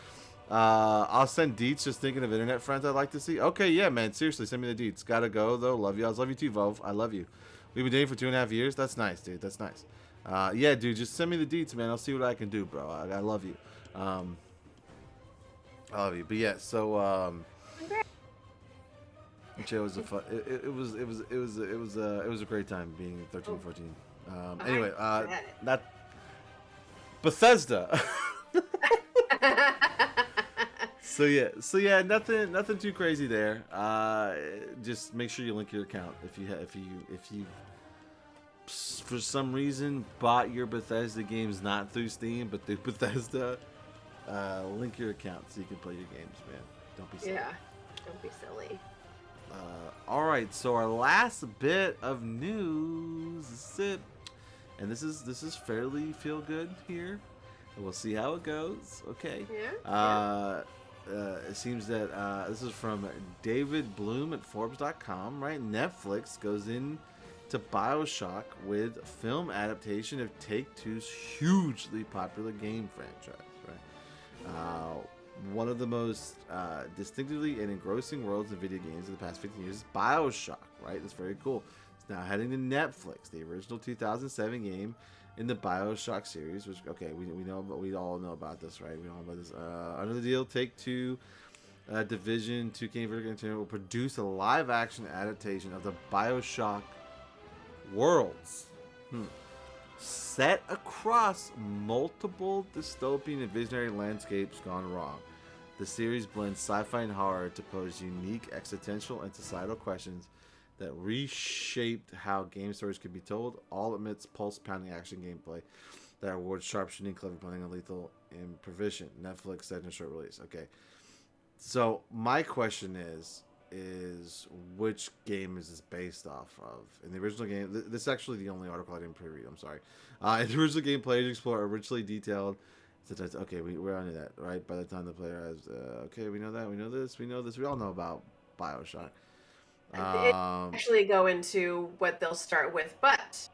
I'll send deets just thinking of internet friends I'd like to see. Okay, yeah, man, seriously, send me the deets. Gotta go though. Love you. I love you too, Vov. I love you. We've been dating for 2.5 years. That's nice, dude. That's nice. Yeah, dude, just send me the deets, man. I'll see what I can do, bro. I love you. I love you. But yeah, so it was a fun. It was a great time being 13, 14. Anyway, that Bethesda. So yeah, nothing too crazy there. Just make sure you link your account if you for some reason bought your Bethesda games not through Steam but through Bethesda. Link your account so you can play your games, man. Don't be silly. Yeah, don't be silly. All right, so our last bit of news is it, and this is fairly feel good here. And we'll see how it goes. Okay. Yeah. It seems that this is from David Bloom at Forbes.com. Right, Netflix goes in to Bioshock with film adaptation of Take-Two's hugely popular game franchise. Right. One of the most distinctively and engrossing worlds of video games in the past 15 years is Bioshock, right? That's very cool. It's now heading to Netflix, the original 2007 game in the Bioshock series, which, okay, we know, but we all know about this, right? We all know about this. Under the deal, Take-Two, Division, 2K Vertical Entertainment will produce a live-action adaptation of the Bioshock worlds. Set across multiple dystopian and visionary landscapes gone wrong. The series blends sci-fi and horror to pose unique existential and societal questions that reshaped how game stories could be told, all amidst pulse-pounding action gameplay that rewards sharp shooting, clever planning, and lethal improvisation. Netflix said in a short release. Okay, so my question is which game is this based off of? In the original game, this is actually the only article I didn't pre-read, I'm sorry. In the original game, players explore a richly detailed... Okay, we're on to that, right? By the time the player has... okay, we know that, we know this, we all know about Bioshock. It actually go into what they'll start with, but...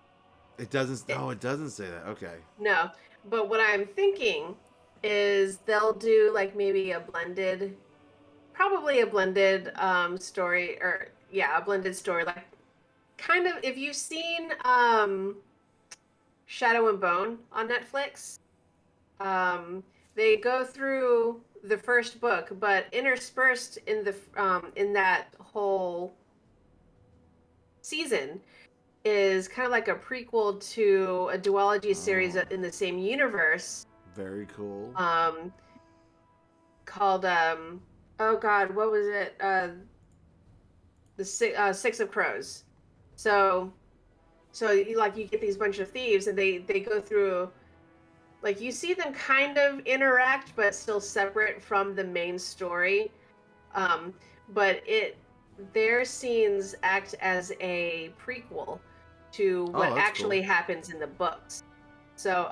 It doesn't say that, okay. No, but what I'm thinking is they'll do like maybe a blended... Probably a blended story, or a blended story. Like, kind of, if you've seen Shadow and Bone on Netflix, they go through the first book, but interspersed in the in that whole season is kind of like a prequel to a duology series in the same universe. Very cool. Called oh God, what was it? The Six of Crows. So you get these bunch of thieves, and they go through, like, you see them kind of interact, but still separate from the main story. But their scenes act as a prequel to what actually happens in the books. So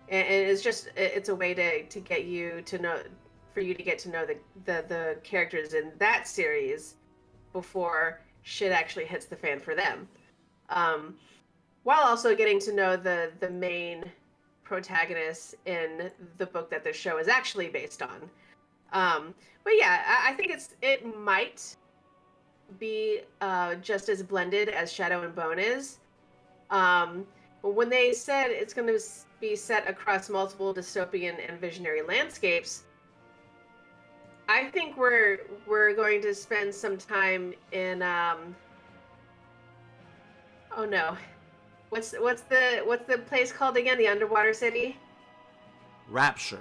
and it's a way to get you to know. For you to get to know the characters in that series before shit actually hits the fan for them, while also getting to know the main protagonist in the book that the show is actually based on. But yeah, I think it might be just as blended as Shadow and Bone is. But when they said it's going to be set across multiple dystopian and visionary landscapes, I think we're going to spend some time in oh no, what's the place called again? The underwater city? Rapture.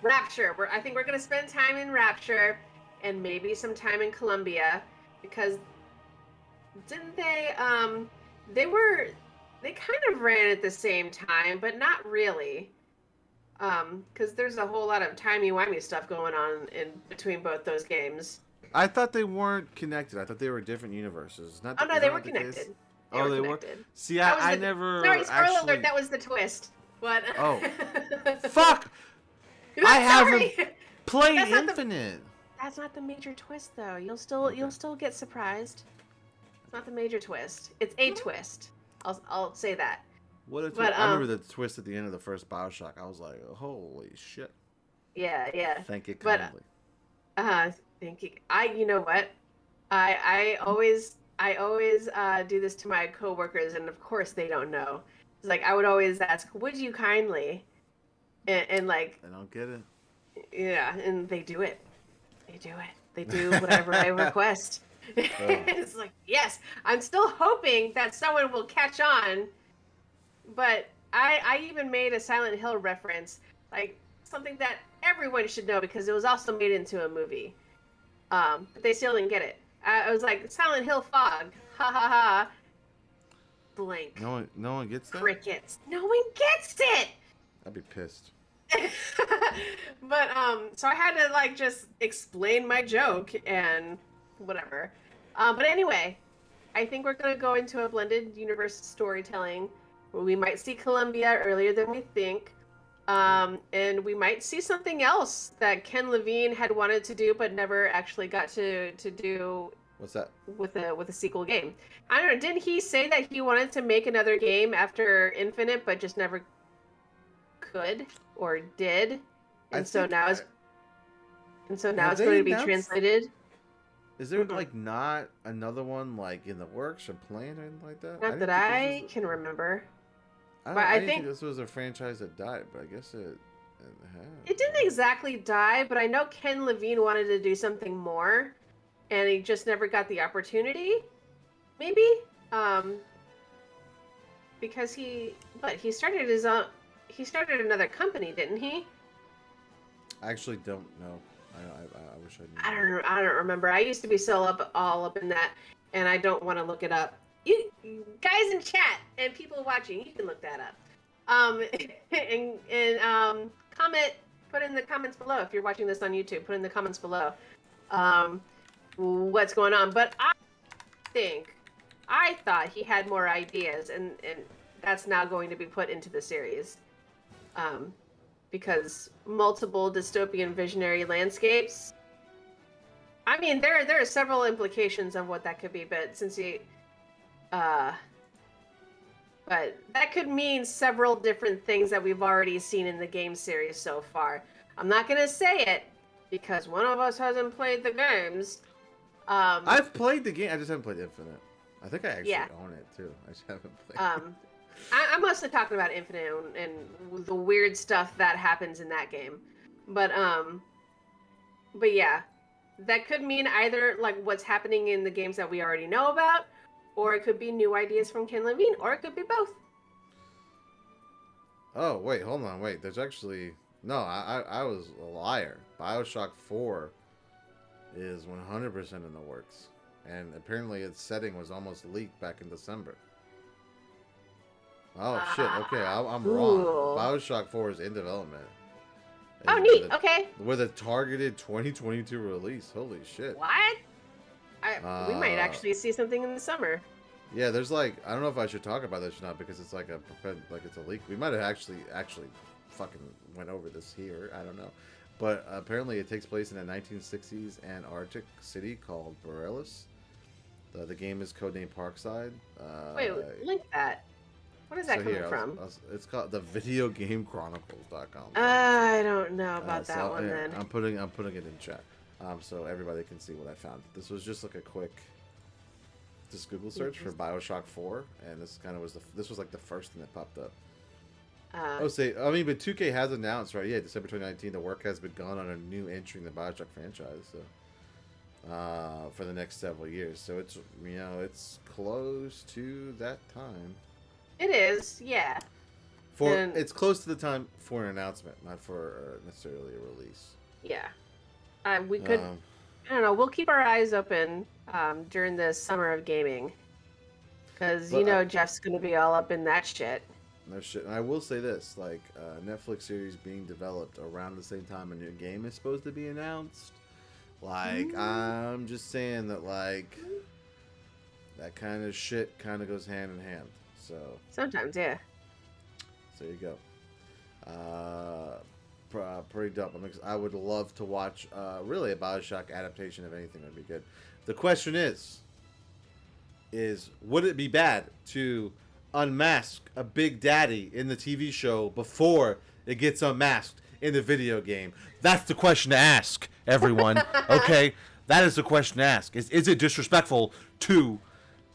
I think we're going to spend time in Rapture, and maybe some time in Colombia, because didn't they they kind of ran at the same time, but not really. Because there's a whole lot of timey-wimey stuff going on in between both those games. I thought they weren't connected. I thought they were different universes. No, they were connected. They were? See, I never Sorry, spoiler alert, that was the twist. But... Oh. Fuck! I haven't Sorry. played That's not the- Infinite. That's not the major twist, though. You'll still get surprised. It's not the major twist. It's a twist. I'll say that. What a twist. But I remember the twist at the end of the first Bioshock. I was like, holy shit. yeah. Thank you But kindly. thank you. You know what? I always do this to my coworkers, and of course they don't know. It's like I would always ask, "Would you kindly?" And like, I don't get it. yeah, and they do it. They do it. They do whatever I request. It's like, yes, I'm still hoping that someone will catch on. But I even made a Silent Hill reference, like something that everyone should know because it was also made into a movie. But they still didn't get it. I was like, Silent Hill fog. Ha ha ha. Blank. No one gets that? Crickets. No one gets it. I'd be pissed. But so I had to like just explain my joke and whatever. But anyway, I think we're gonna go into a blended universe storytelling where we might see Columbia earlier than we think. And we might see something else that Ken Levine had wanted to do but never actually got to do. What's that? With a sequel game. I don't know, didn't he say that he wanted to make another game after Infinite but just never could or did? And so now it's going to be translated. Is there like not another one like in the works or planned or anything like that? Not that I can remember. I think this was a franchise that died, but I guess it didn't exactly die, but I know Ken Levine wanted to do something more, and he just never got the opportunity. Maybe, because he started his own. He started another company, didn't he? I actually don't know. I wish I knew. I don't remember. I used to be all up in that, and I don't want to look it up. You guys in chat and people watching, you can look that up. And comment, put in the comments below if you're watching this on YouTube. Put in the comments below what's going on. But I thought he had more ideas, and that's now going to be put into the series. Because multiple dystopian visionary landscapes. I mean, there are several implications of what that could be, but but that could mean several different things that we've already seen in the game series so far. I'm not gonna say it because one of us hasn't played the games. I've played the game. I just haven't played Infinite. I think I actually own it too. I just haven't played. I'm mostly talking about Infinite and the weird stuff that happens in that game. But yeah, that could mean either like what's happening in the games that we already know about, or it could be new ideas from Ken Levine, or it could be both. Oh, wait, hold on, wait. There's actually... No, I was a liar. Bioshock 4 is 100% in the works. And apparently its setting was almost leaked back in December. Oh, shit, okay, I'm wrong. Bioshock 4 is in development. Oh, neat, okay. With a targeted 2022 release. Holy shit. What? We might actually see something in the summer. Yeah, there's like, I don't know if I should talk about this or not because it's like it's a leak. We might have actually fucking went over this here. I don't know. But apparently it takes place in a 1960s Antarctic city called Borealis. The game is codenamed Parkside. Wait, link that. What is that coming from? It's called the videogamechronicles.com. I don't know about that one then. I'm putting it in chat. So everybody can see what I found. This was just like a quick Google search for Bioshock 4, and this kind of was this was like the first thing that popped up. But 2K has announced, right? Yeah, December 2019, the work has begun on a new entry in the Bioshock franchise. So for the next several years, so it's it's close to that time. It is, yeah. It's close to the time for an announcement, not for necessarily a release. Yeah. We could, I don't know, we'll keep our eyes open during the summer of gaming. Because, Jeff's going to be all up in that shit. No shit. And I will say this, like, Netflix series being developed around the same time a new game is supposed to be announced. Like, I'm just saying that, like, that kind of shit kind of goes hand in hand. So sometimes, yeah. So there you go. pretty dope. I would love to watch really a Bioshock adaptation of anything would be good. The question is would it be bad to unmask a Big Daddy in the TV show before it gets unmasked in the video game? That's the question to ask, everyone. Okay, that is the question to ask. Is it disrespectful to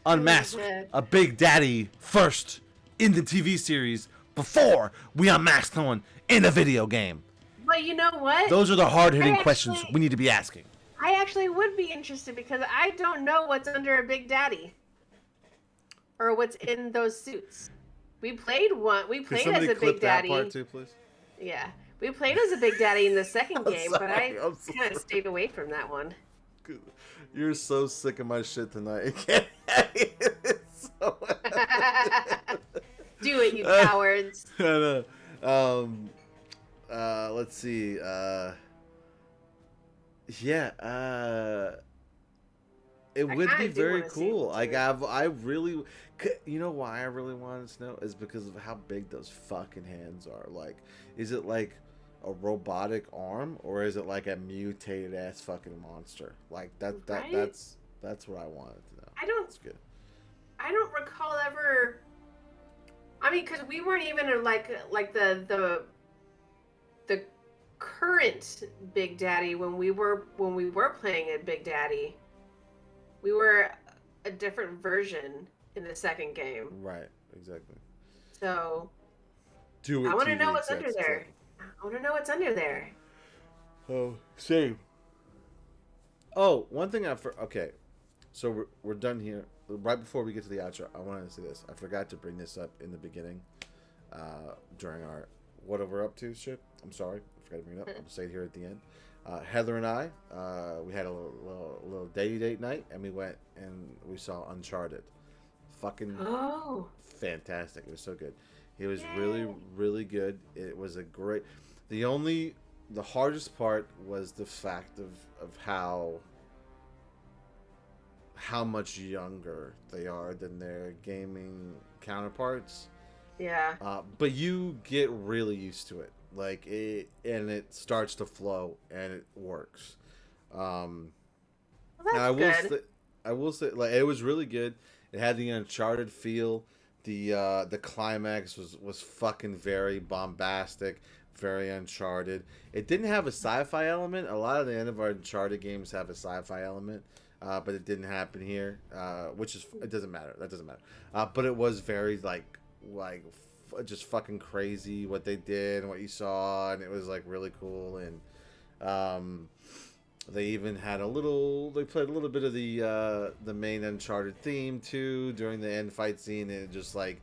unmask a Big Daddy first in the TV series before we unmask someone in a video game? But you know what? Those are the hard-hitting questions we need to be asking. I actually would be interested because I don't know what's under a Big Daddy. Or what's in those suits. We played as a Big Daddy. That part too, please? Yeah. We played as a Big Daddy in the second game, but I kind of stayed away from that one. You're so sick of my shit tonight. Do it, you cowards. I know. Let's see. It would be very cool. Like I really, you know why I really wanted to know is because of how big those fucking hands are. Like, is it like a robotic arm or is it like a mutated ass fucking monster? Like that's what I wanted to know. That's good. I don't recall ever. I mean, because we weren't even like the current Big Daddy when we were playing at Big Daddy. We were a different version in the second game. Right, exactly. So I want to know what's under there. I want to know what's under there. Oh, same. Oh, one thing okay. So we're done here. Right before we get to the outro, I wanted to say this. I forgot to bring this up in the beginning during our what we're up to shit. I'm sorry. I forgot to bring it up. I'll say it here at the end. Heather and I, we had a little date night, and we went and we saw Uncharted. Fucking fantastic! It was so good. It was really, really good. It was a great. The hardest part was the fact of how much younger they are than their gaming counterparts. Yeah. But you get really used to it. Like it starts to flow and it works. Well, that's good. I will say, like, it was really good. It had the Uncharted feel. The climax was fucking very bombastic, very Uncharted. It didn't have a sci-fi element. A lot of the end of our Uncharted games have a sci-fi element, but it didn't happen here. It doesn't matter. That doesn't matter. But it was very like just fucking crazy what they did and what you saw, and it was like really cool. And they even had they played a little bit of the main Uncharted theme too during the end fight scene, and it just like,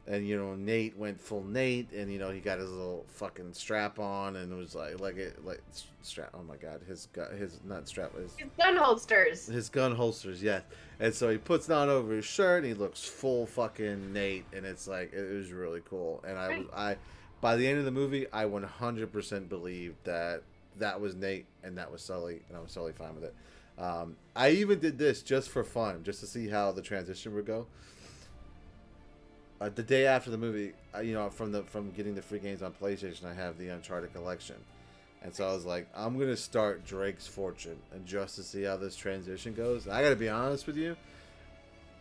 and you know, Nate went full Nate, and you know, he got his little fucking strap on, and it was like strap. Oh my god, his gun holsters. His gun holsters, yes. And so he puts it on over his shirt, and he looks full fucking Nate, and it's like it was really cool. And I by the end of the movie, I 100% believed that was Nate and that was Sully, and I was totally fine with it. I even did this just for fun, just to see how the transition would go. The day after the movie, you know, from getting the free games on PlayStation, I have the Uncharted collection, and so I was like, I'm gonna start Drake's Fortune, and just to see how this transition goes. And I gotta be honest with you,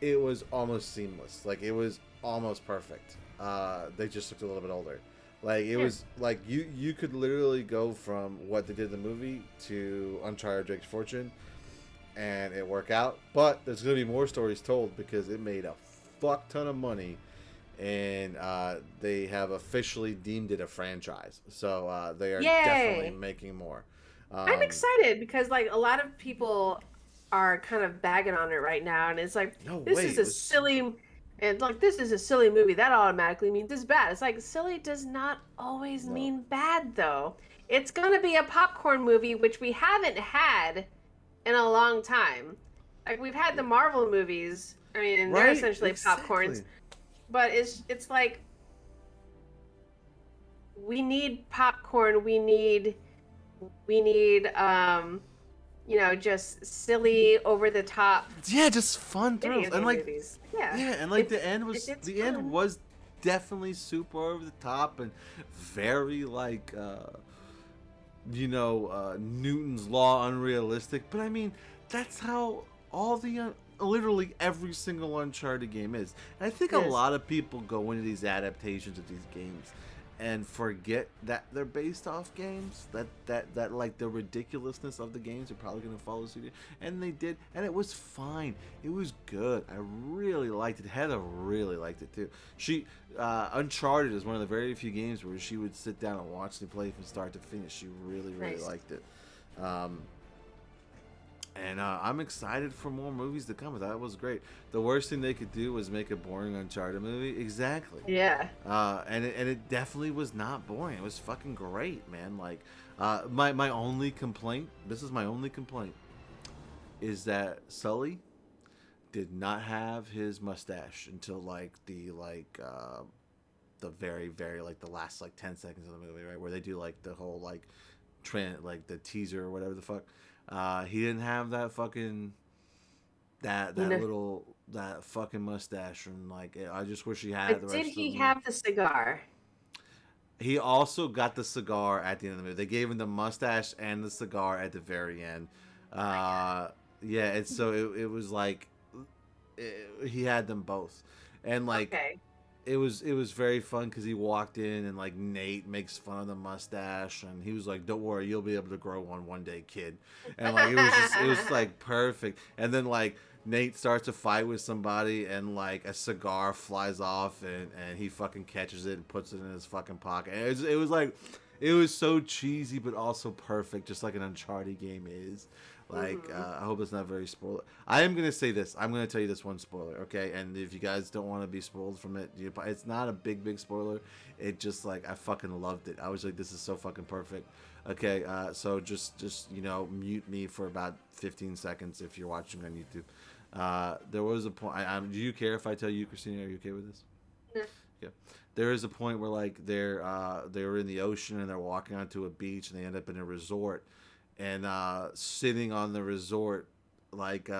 it was almost seamless. Like, it was almost perfect. They just looked a little bit older. Like, it was like you could literally go from what they did in the movie to Uncharted Drake's Fortune, and it worked out. But there's gonna be more stories told because it made a fuck ton of money. And they have officially deemed it a franchise, so they are definitely making more. I'm excited because like a lot of people are kind of bagging on it right now, and it's like this is a silly movie. That automatically means it's bad. It's like silly does not always mean bad though. It's gonna be a popcorn movie, which we haven't had in a long time. Like, we've had the Marvel movies. I mean, they're essentially popcorns. But it's like, we need popcorn. We need, you know, just silly, over the top. Yeah, just fun thrills, and like, movies. And like the end was definitely super over the top and very like Newton's law unrealistic, but I mean, that's how all the literally every single Uncharted game is. And I think a Yes. lot of people go into these adaptations of these games and forget that they're based off games. That like the ridiculousness of the games are probably gonna follow suit, and they did, and it was fine. It was good. I really liked it. Heather really liked it too. She Uncharted is one of the very few games where she would sit down and watch me play from start to finish. She really Nice. liked it. And I'm excited for more movies to come. That was great. The worst thing they could do was make a boring Uncharted movie. Exactly. Yeah. And it definitely was not boring. It was fucking great, man. Like, my only complaint. This is my only complaint. Is that Sully did not have his mustache until the very like the last like 10 seconds of the movie, right, where they do like the whole like the teaser or whatever the fuck. He didn't have that fucking that fucking mustache, and like I just wish he had. But the rest did of the he movie. have the cigar? He also got the cigar at the end of the movie. They gave him the mustache and the cigar at the very end. Yeah, and so it was like he had them both, and like. Okay. It was very fun because he walked in and like Nate makes fun of the mustache, and he was like, "Don't worry, you'll be able to grow one day, kid." And like it was like perfect. And then like Nate starts to fight with somebody, and like a cigar flies off, and he fucking catches it and puts it in his fucking pocket. And it was like, it was so cheesy but also perfect, just like an Uncharted game is. Like, I hope it's not very spoiler. I am gonna say this. I'm gonna tell you this one spoiler, okay? And if you guys don't want to be spoiled from it, it's not a big spoiler. It just like I fucking loved it. I was like, this is so fucking perfect. Okay, so just mute me for about 15 seconds if you're watching on YouTube. There was a point. Do you care if I tell you, Christina? Are you okay with this? Yeah. Yeah. There is a point where like they were in the ocean and they're walking onto a beach and they end up in a resort. And sitting on the resort, like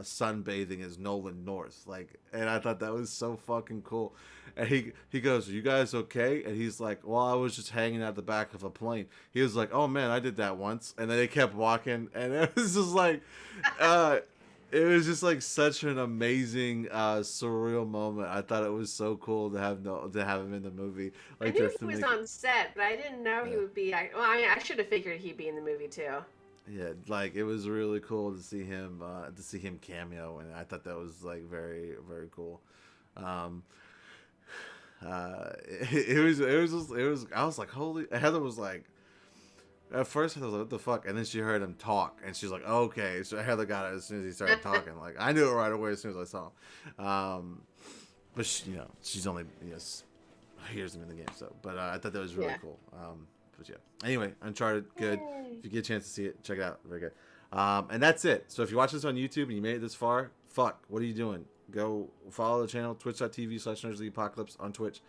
sunbathing is Nolan North, like, and I thought that was so fucking cool. And he goes, "Are you guys okay?" And he's like, "Well, I was just hanging out the back of a plane." He was like, "Oh man, I did that once." And then they kept walking, and it was just like, it was just like such an amazing surreal moment. I thought it was so cool to have him in the movie. Like, I knew he was on set, but I didn't know he would be. Well, I mean, I should have figured he'd be in the movie too. Yeah, like it was really cool to see him cameo, and I thought that was like very very cool. It was I was like, holy. Heather was like, at first I was like, what the fuck, and then she heard him talk, and she's like, okay. So Heather got it as soon as he started talking. Like, I knew it right away as soon as I saw him. But she's only hears him in the game. So, but I thought that was really cool. But yeah. Anyway, Uncharted, good. If you get a chance to see it, check it out. Very good. And that's it. So if you watch this on YouTube and you made it this far, fuck, what are you doing? Go follow the channel, twitch.tv/NerdsOfTheApocalypse on Twitch.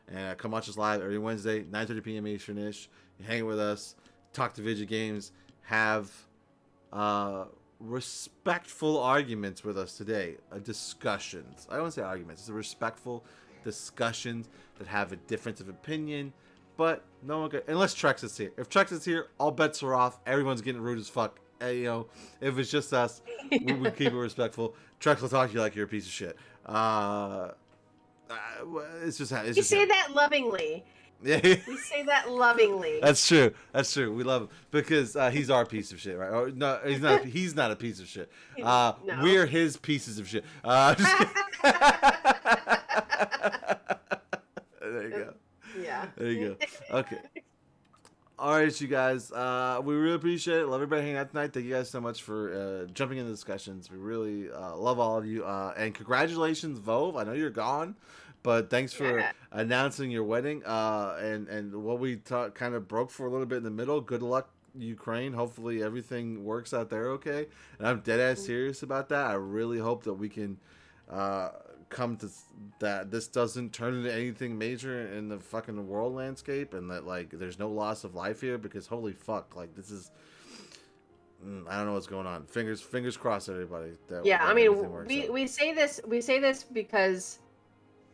And come watch us live every Wednesday, 9:30 p.m. Eastern-ish. You hang with us, talk to video games, have respectful arguments with us today. Discussions. I don't want to say arguments. It's a respectful discussions that have a difference of opinion. But no one could, unless Trex is here. If Trex is here, all bets are off. Everyone's getting rude as fuck. If it's just us, we keep it respectful. Trex will talk to you like you're a piece of shit. It's just it's You just say him. that lovingly. Yeah, We say that lovingly. that's true. That's true. We love him because he's our piece of shit, right? Or, no, he's not. He's not a piece of shit. No. We're his pieces of shit. Just there you go. Yeah. There you go. Okay. All right, you guys. We really appreciate it. Love everybody hanging out tonight. Thank you guys so much for jumping in the discussions. We really love all of you. And congratulations, Vove. I know you're gone, but thanks for announcing your wedding. And what we kind of broke for a little bit in the middle. Good luck, Ukraine. Hopefully everything works out there okay. And I'm dead ass serious about that. I really hope that we can come to that this doesn't turn into anything major in the fucking world landscape, and that like there's no loss of life here, because holy fuck, like this is I don't know what's going on. Fingers crossed, everybody. I mean, we say this because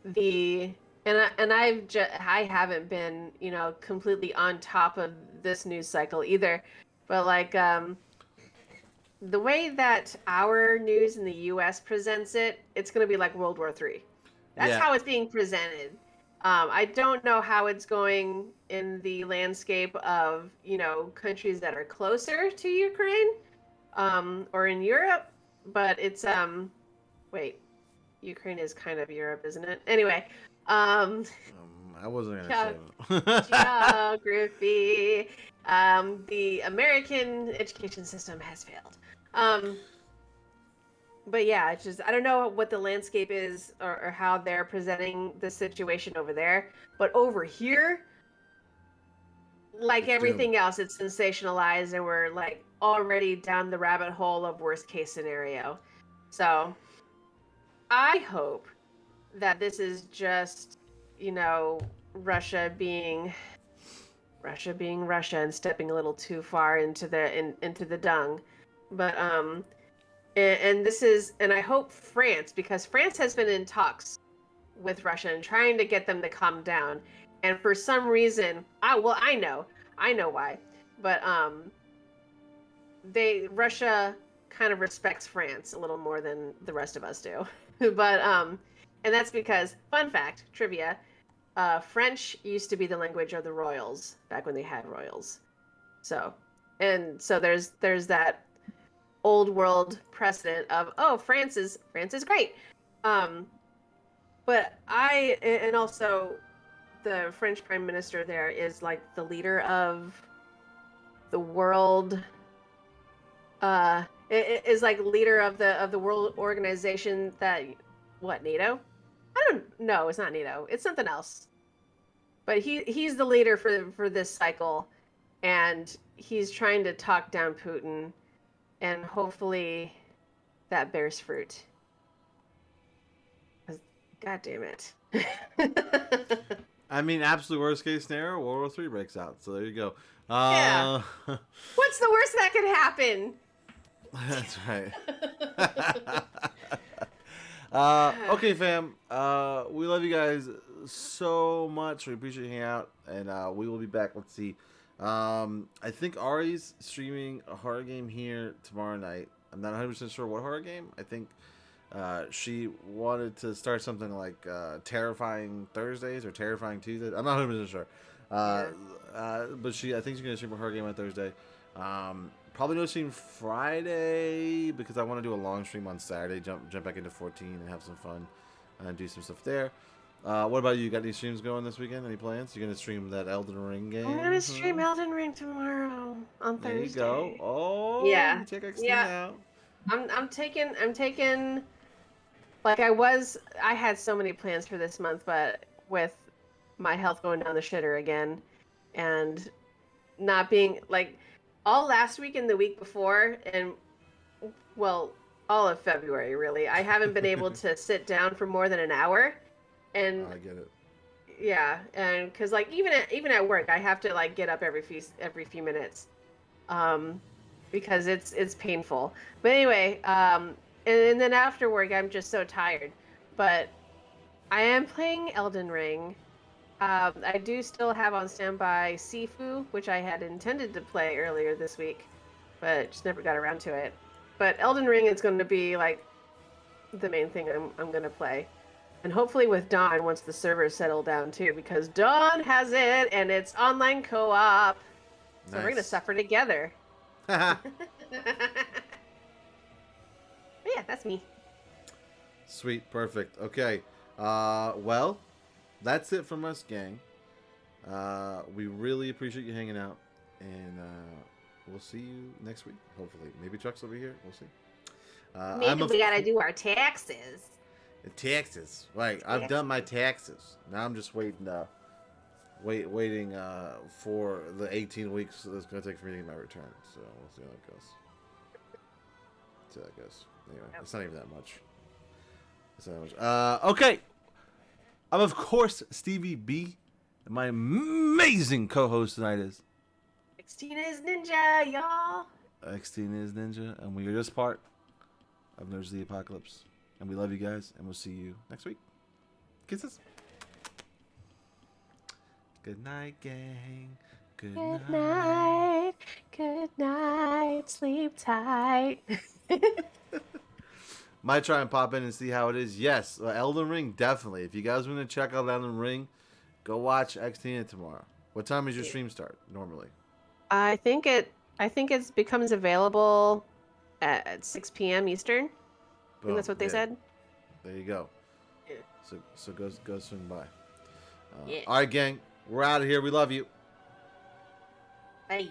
the I haven't been, completely on top of this news cycle either. But like the way that our news in the US presents it, it's going to be like World War III. That's Yeah. how it's being presented. I don't know how it's going in the landscape of, countries that are closer to Ukraine, or in Europe, but it's wait, Ukraine is kind of Europe, isn't it? Anyway, I wasn't gonna say that. geography. The American education system has failed. But yeah, it's just I don't know what the landscape is or how they're presenting the situation over there. But over here, like It's everything doomed. else, it's sensationalized and we're like already down the rabbit hole of worst case scenario. So I hope that this is just, Russia being Russia and stepping a little too far into the dung. But and this is, and I hope France, because France has been in talks with Russia and trying to get them to calm down. And for some reason, I know why, but Russia kind of respects France a little more than the rest of us do. But and that's because, fun fact, trivia, French used to be the language of the royals back when they had royals. So, and so there's that old world precedent of, oh, France is great. But and also the French prime minister there is like the leader of the world, is like leader of the world organization that, what, NATO? I don't know, it's not NATO, it's something else. But he's the leader for this cycle, and he's trying to talk down Putin, and hopefully that bears fruit. God damn it. I mean, absolute worst case scenario, World War III breaks out. So there you go. Yeah. What's the worst that could happen? That's right. Okay, fam. We love you guys so much. We appreciate you hanging out, and we will be back. Let's see. I think Ari's streaming a horror game here tomorrow night. I'm not 100% sure what horror game. I think she wanted to start something like Terrifying Thursdays or Terrifying Tuesdays. I'm not 100% sure. But I think she's going to stream a horror game on Thursday. Probably no stream Friday because I want to do a long stream on Saturday. Jump back into 14 and have some fun and do some stuff there. What about you? Got any streams going this weekend? Any plans? You gonna stream that Elden Ring game? I'm gonna stream Elden Ring tomorrow on Thursday. There you go. Oh, yeah, you check XD yeah. out. I'm taking. Like I had so many plans for this month, but with my health going down the shitter again, and not being like all last week and the week before, and well, all of February really, I haven't been able to sit down for more than an hour. And I get it. Yeah, and because like even at work, I have to like get up every few minutes, because it's painful. But anyway, and then after work, I'm just so tired. But I am playing Elden Ring. I do still have on standby Sifu, which I had intended to play earlier this week, but just never got around to it. But Elden Ring is going to be like the main thing I'm going to play. And hopefully with Dawn once the servers settle down too, because Dawn has it and it's online co-op. So Nice. we're gonna suffer together. But yeah, that's me. Sweet, perfect. Okay. Well, that's it from us, gang. We really appreciate you hanging out, and we'll see you next week. Hopefully, maybe Chuck's over here. We'll see. Maybe we gotta do our taxes. Taxes, right? I've done my taxes. Now I'm just waiting. Waiting for the 18 weeks that it's gonna take for me to get my return. So we'll see how that goes. See how that goes. Anyway, it's not even that much. It's not that much. Okay. I'm of course Stevie B, and my amazing co-host tonight is Xtina's Ninja, y'all. Xtina is Ninja, and we are just part of Nerds of the Apocalypse. And we love you guys, and we'll see you next week. Kisses. Good night, gang. Good Good night. night. Good night. Sleep tight. Might try and pop in and see how it is. Yes, Elden Ring, definitely. If you guys want to check out Elden Ring, go watch XT tomorrow. What time does your stream start normally? I think it becomes available at 6 p.m. Eastern. I think that's what they said. There you go. Yeah. So go swing by. Yeah. All right, gang. We're out of here. We love you. Bye.